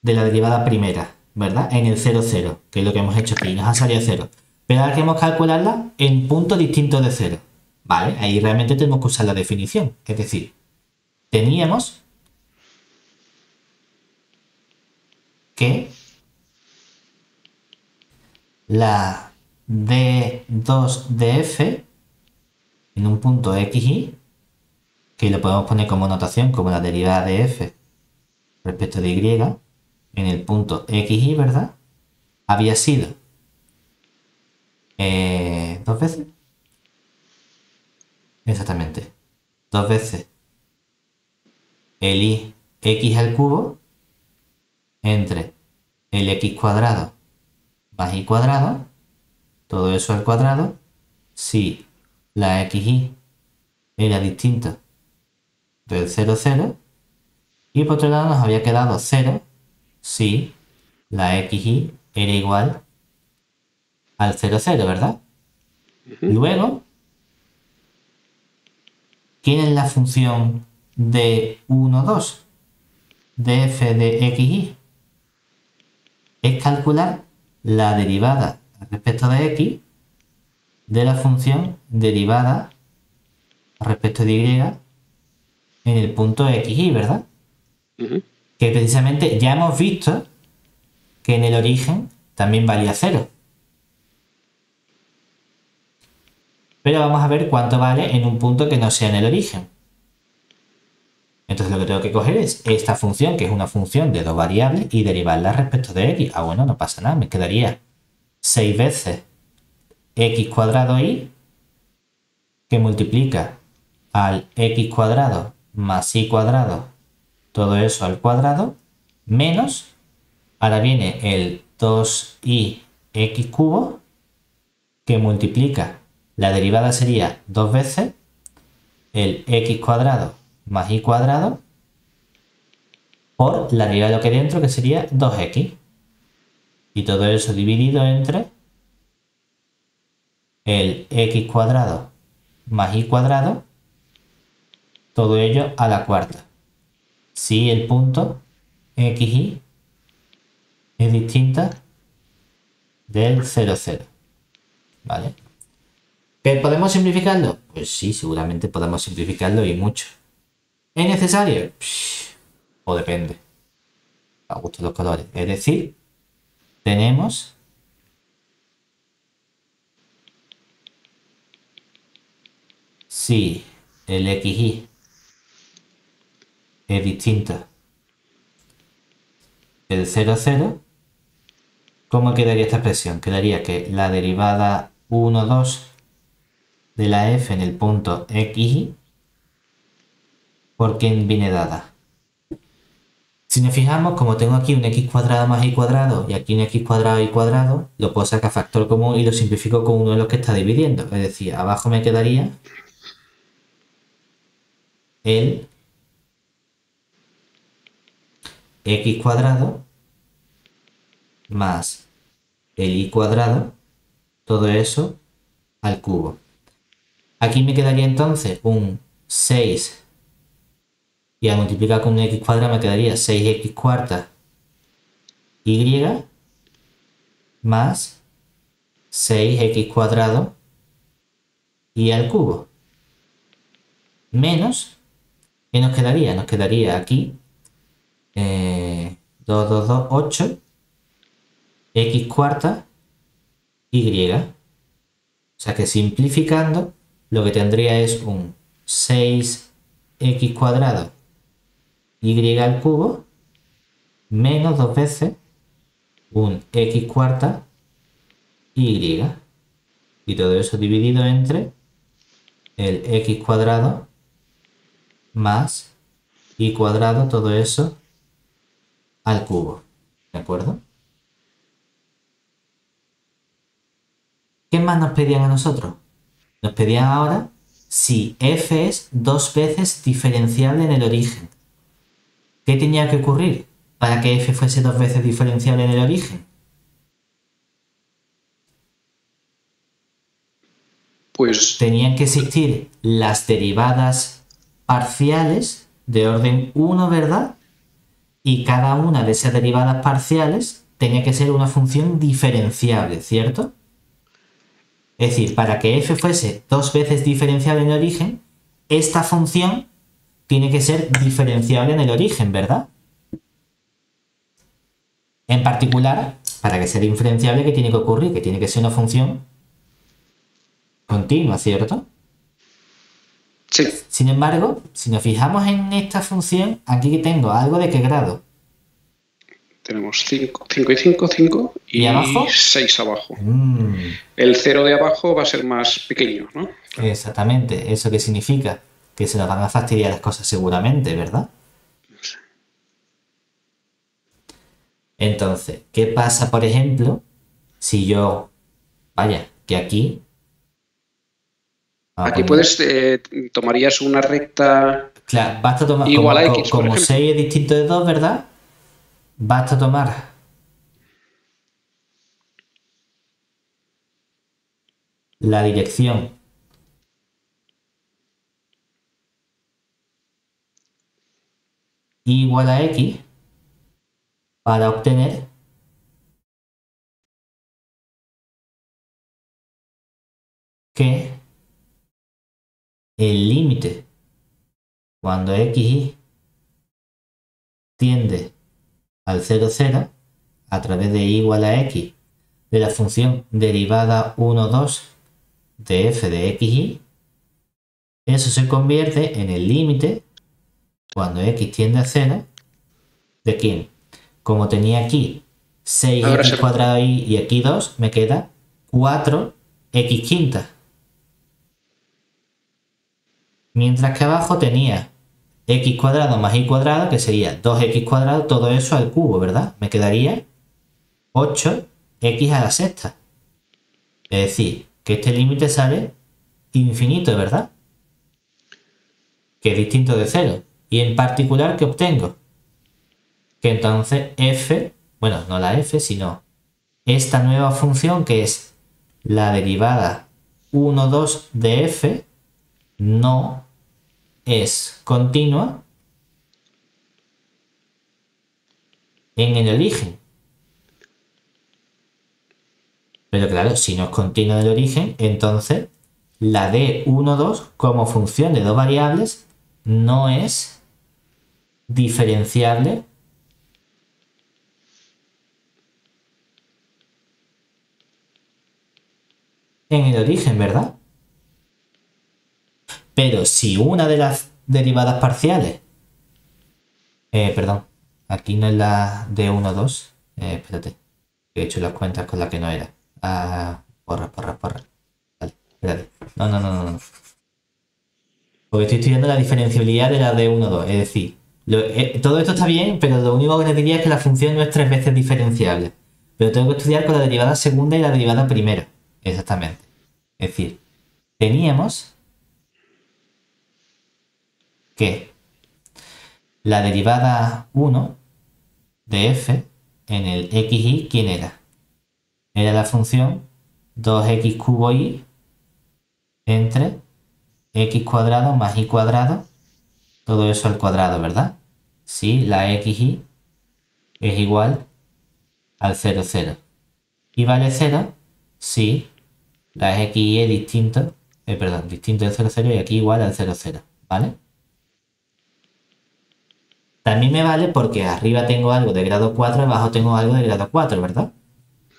de la derivada primera, ¿verdad? En el 0, 0, que es lo que hemos hecho aquí, nos ha salido 0. Pero ahora queremos calcularla en puntos distintos de 0. ¿Vale? Ahí realmente tenemos que usar la definición. Es decir, teníamos que la d2 de f en un punto x, y, que lo podemos poner como notación, como la derivada de f respecto de y, en el punto x, y, ¿verdad? Había sido 2 veces. Exactamente. 2 veces el i x al cubo entre el x cuadrado más y cuadrado, todo eso al cuadrado, si la xy era distinta del 0, 0, y por otro lado nos había quedado 0 si la xy era igual al 0, 0, ¿verdad? Luego, ¿quién es la función de 1, 2 de f de xy? Es calcular la derivada respecto de x de la función derivada respecto de y en el punto xy, ¿verdad? Que precisamente ya hemos visto que en el origen también valía 0. Pero vamos a ver cuánto vale en un punto que no sea en el origen. Entonces lo que tengo que coger es esta función, que es una función de dos variables, y derivarla respecto de x. Ah, bueno, no pasa nada, me quedaría 6 veces x cuadrado y, que multiplica al x cuadrado más y cuadrado, todo eso al cuadrado, menos, ahora viene el 2i x cubo, que multiplica, la derivada sería 2 veces el x cuadrado más y cuadrado por la derivada de lo que hay dentro, que sería 2x. Y todo eso dividido entre el x cuadrado más y cuadrado, todo ello a la cuarta. Si el punto xy es distinta del 0, 0. ¿Vale? ¿Que podemos simplificarlo? Pues sí, seguramente podemos simplificarlo y mucho. ¿Es necesario? O depende. A gusto de los colores. Es decir, tenemos si el xy es distinta del 0, 0, ¿cómo quedaría esta expresión? Quedaría que la derivada 1, 2 de la f en el punto xy, ¿por quién viene dada? Si nos fijamos, como tengo aquí un x cuadrado más y cuadrado y aquí un x cuadrado y cuadrado, lo puedo sacar factor común y lo simplifico con uno de los que está dividiendo. Es decir, abajo me quedaría el x cuadrado más el y cuadrado, todo eso al cubo. Aquí me quedaría entonces un 6 y al multiplicar con un x cuadrado me quedaría 6x cuarta y más 6x cuadrado y al cubo. Menos, ¿qué nos quedaría? Nos quedaría aquí 2, 2, 2, 8 x cuarta y. O sea que simplificando, lo que tendría es un 6x cuadrado y al cubo menos 2 veces un x cuarta y. Y todo eso dividido entre el x cuadrado más y cuadrado, todo eso al cubo. ¿De acuerdo? ¿Qué más nos pedían a nosotros? Nos pedían ahora si f es 2 veces diferenciable en el origen. ¿Qué tenía que ocurrir para que f fuese dos veces diferenciable en el origen? Pues Tenían que existir las derivadas parciales de orden 1, ¿verdad? Y cada una de esas derivadas parciales tenía que ser una función diferenciable, ¿cierto? Es decir, para que f fuese dos veces diferenciable en el origen, esta función tiene que ser diferenciable en el origen, ¿verdad? En particular, para que sea diferenciable, ¿qué tiene que ocurrir? Que tiene que ser una función continua, ¿cierto? sí, Sin embargo, si nos fijamos en esta función, aquí tengo algo de qué grado. tenemos 5 y 5, 5 ¿Y abajo? 6 abajo. El 0 de abajo va a ser más pequeño, ¿no? Exactamente. ¿Eso qué significa? Que se nos van a fastidiar las cosas seguramente, ¿verdad? Entonces, ¿qué pasa, por ejemplo, si yo, vaya, que aquí... Aquí puedes, tomarías una recta Claro, basta tomar, igual a x, por como ejemplo. 6 es distinto de 2, ¿verdad? Basta tomar la dirección igual a x para obtener que el límite cuando x tiende al 0, 0 a través de y igual a x de la función derivada 1, 2 de f de xy, eso se convierte en el límite cuando x tiende a 0 de quién. Como tenía aquí 6x cuadrado y aquí 2, me queda 4x quinta. Mientras que abajo tenía x cuadrado más y cuadrado, que sería 2x cuadrado, todo eso al cubo, ¿verdad? Me quedaría 8x a la sexta. Es decir, que este límite sale infinito, ¿verdad? Que es distinto de 0. Y en particular, ¿qué obtengo? Que entonces f, bueno, no la f, sino esta nueva función que es la derivada 1, 2 de f, no es continua en el origen. Pero claro, si no es continua en el origen, entonces la de 1, 2 como función de dos variables no es diferenciable en el origen, ¿verdad? Pero si una de las derivadas parciales, perdón, aquí no es la de 1, 2, espérate, he hecho las cuentas con la que no era. Porra. Vale, espérate. No. Porque estoy estudiando la diferenciabilidad de la de 1, 2, es decir, todo esto está bien, pero lo único que les diría es que la función no es tres veces diferenciable. Pero tengo que estudiar con la derivada segunda y la derivada primera. Exactamente. Es decir, teníamos que la derivada 1 de f en el xy, ¿quién era? Era la función 2x cubo y entre x cuadrado más y cuadrado, todo eso al cuadrado, ¿verdad? Si la xy es igual al 0, 0. ¿Y vale 0? Si la xy es distinto, distinto del 0, 0 y aquí igual al 0, 0, ¿vale? También me vale porque arriba tengo algo de grado 4, abajo tengo algo de grado 4, ¿verdad?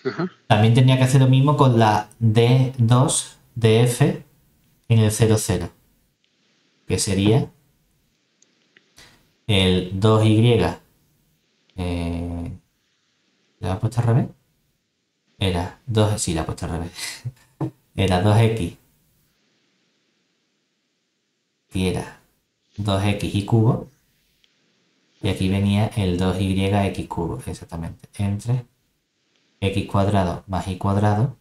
Ajá. También tendría que hacer lo mismo con la D2 de f en el 0, 0, que sería el 2y. ¿La he puesto al revés? Era 2, sí, la he puesto al revés. Era 2x y era 2x y cubo. Y aquí venía el 2y x cubo, exactamente. Entre x cuadrado más y cuadrado,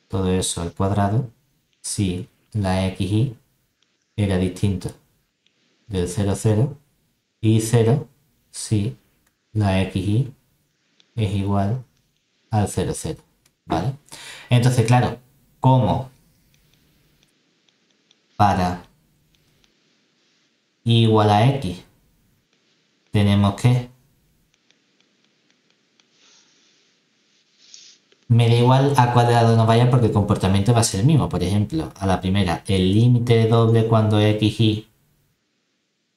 todo eso al cuadrado, si la xy era distinto del 0, 0 y 0 si la xy es igual al 0, 0, ¿vale? Entonces, claro, como para y igual a x tenemos que... Me da igual a cuál lado nos vaya porque el comportamiento va a ser el mismo. Por ejemplo, a la primera, el límite doble cuando xy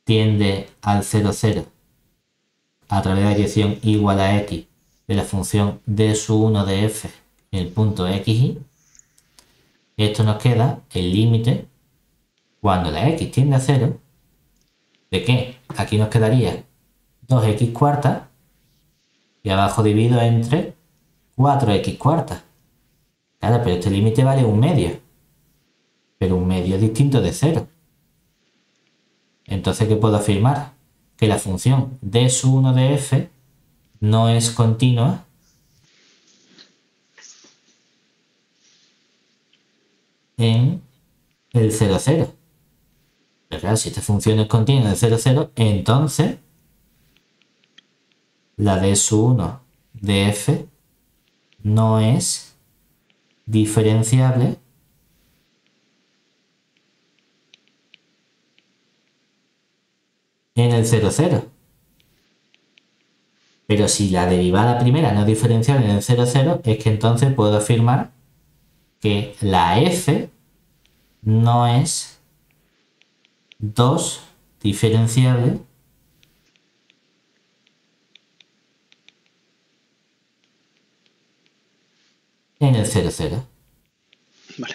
tiende al 0, 0 a través de la dirección igual a x de la función d1 de f en el punto xy. Esto nos queda el límite cuando la x tiende a 0. ¿De qué? Aquí nos quedaría 2x cuarta y abajo dividido entre 4x cuarta. Claro, pero este límite vale un medio. Pero un medio es distinto de 0. Entonces, ¿qué puedo afirmar? Que la función d1 de f no es continua en el 0, 0. Pero claro, si esta función es continua en el 0, 0, entonces la d1 de f no es diferenciable en el 0, 0. Pero si la derivada primera no es diferenciable en el 0, 0, es que entonces puedo afirmar que la f no es 2 diferenciable en el 0, 0. Vale.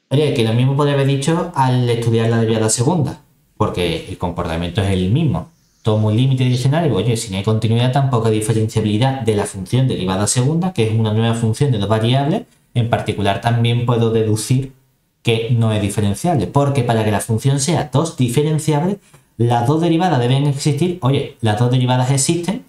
Oye, que lo mismo podría haber dicho al estudiar la derivada segunda, porque el comportamiento es el mismo. Tomo un límite adicional y digo, oye, si no hay continuidad, tampoco hay diferenciabilidad de la función derivada segunda, que es una nueva función de dos variables. En particular, también puedo deducir que no es diferenciable, porque para que la función sea dos diferenciable, las dos derivadas deben existir. Oye, las dos derivadas existen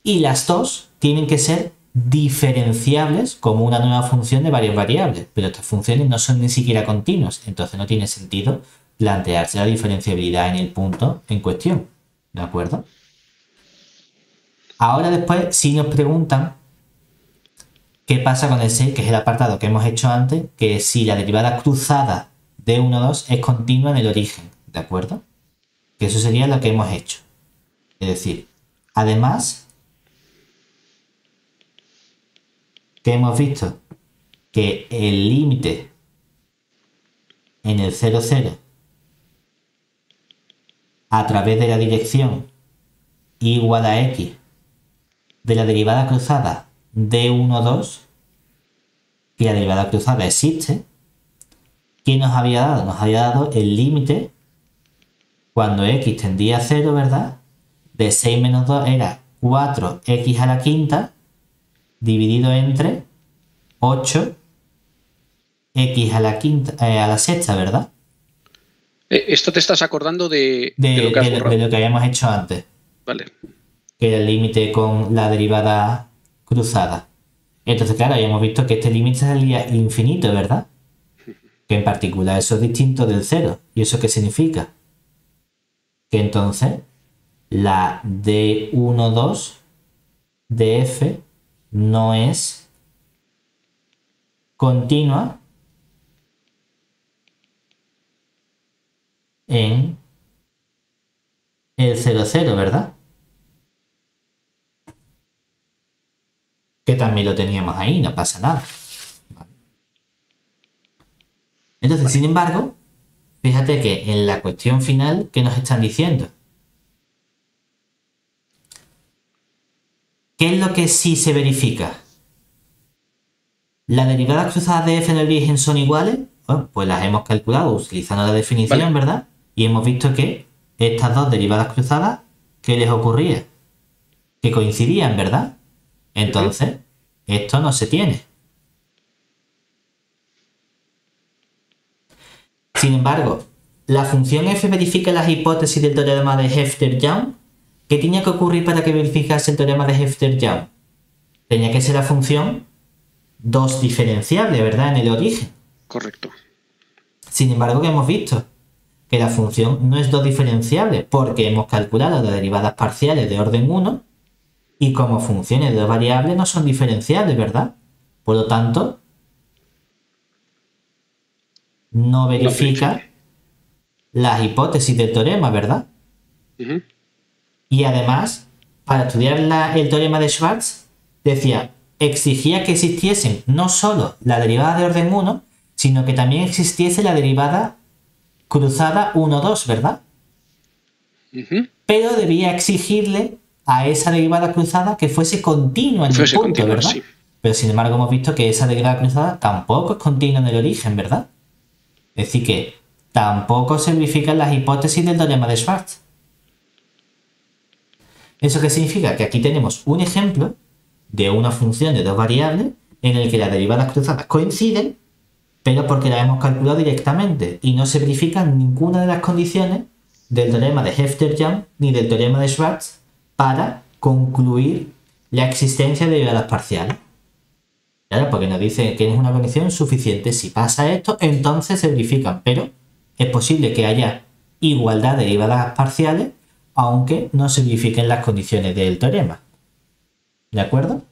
y las dos tienen que ser diferenciables como una nueva función de varias variables, pero estas funciones no son ni siquiera continuas, entonces no tiene sentido plantearse la diferenciabilidad en el punto en cuestión, ¿de acuerdo? Ahora después, si nos preguntan qué pasa con el 6, que es el apartado que hemos hecho antes, que es si la derivada cruzada de 1, 2 es continua en el origen, ¿de acuerdo? Que eso sería lo que hemos hecho. Es decir, además, que hemos visto que el límite en el 0, 0 a través de la dirección igual a x de la derivada cruzada de 1, 2, que la derivada cruzada existe, ¿qué nos había dado? Nos había dado el límite cuando x tendía a 0, ¿verdad? De 6 menos 2 era 4x a la quinta dividido entre 8x a la quinta, a la sexta, ¿verdad? Esto te estás acordando de lo que habíamos hecho antes. Vale. Que era el límite con la derivada cruzada. Entonces, claro, habíamos visto que este límite salía infinito, ¿verdad? Que en particular eso es distinto del 0. ¿Y eso qué significa? Que entonces la d1, 2 de f no es continua en el 0, 0, ¿verdad? Que también lo teníamos ahí, no pasa nada. Entonces, sin embargo, fíjate que en la cuestión final, ¿qué nos están diciendo? ¿Qué es lo que sí se verifica? ¿Las derivadas cruzadas de f en el origen son iguales? Bueno, pues las hemos calculado utilizando la definición, vale, ¿verdad? Y hemos visto que estas dos derivadas cruzadas, ¿qué les ocurría? Que coincidían, ¿verdad? Entonces, esto no se tiene. Sin embargo, la función f verifica las hipótesis del teorema de Hefter-Young. ¿Qué tenía que ocurrir para que verificase el teorema de Hefter-Young? Tenía que ser la función 2 diferenciable, ¿verdad? En el origen. Correcto. Sin embargo, ¿qué hemos visto? que la función no es 2 diferenciable porque hemos calculado las derivadas parciales de orden 1 y como funciones de 2 variables no son diferenciables, ¿verdad? Por lo tanto, no verifica las hipótesis del teorema, ¿verdad? Y además, para estudiar el teorema de Schwarz, decía, exigía que existiesen no solo la derivada de orden 1, sino que también existiese la derivada cruzada 1, 2, ¿verdad? Pero debía exigirle a esa derivada cruzada que fuese continua en el punto, ¿verdad? Sí. Pero sin embargo hemos visto que esa derivada cruzada tampoco es continua en el origen, ¿verdad? Es decir que tampoco se verifican las hipótesis del teorema de Schwarz. ¿Eso qué significa? Que aquí tenemos un ejemplo de una función de 2 variables en el que las derivadas cruzadas coinciden, pero porque las hemos calculado directamente y no se verifican ninguna de las condiciones del teorema de Heffter-Young ni del teorema de Schwarz para concluir la existencia de derivadas parciales. Claro, porque nos dice que es una condición suficiente. Si pasa esto, entonces se verifican, pero es posible que haya igualdad de derivadas parciales aunque no se verifiquen las condiciones del teorema. ¿De acuerdo?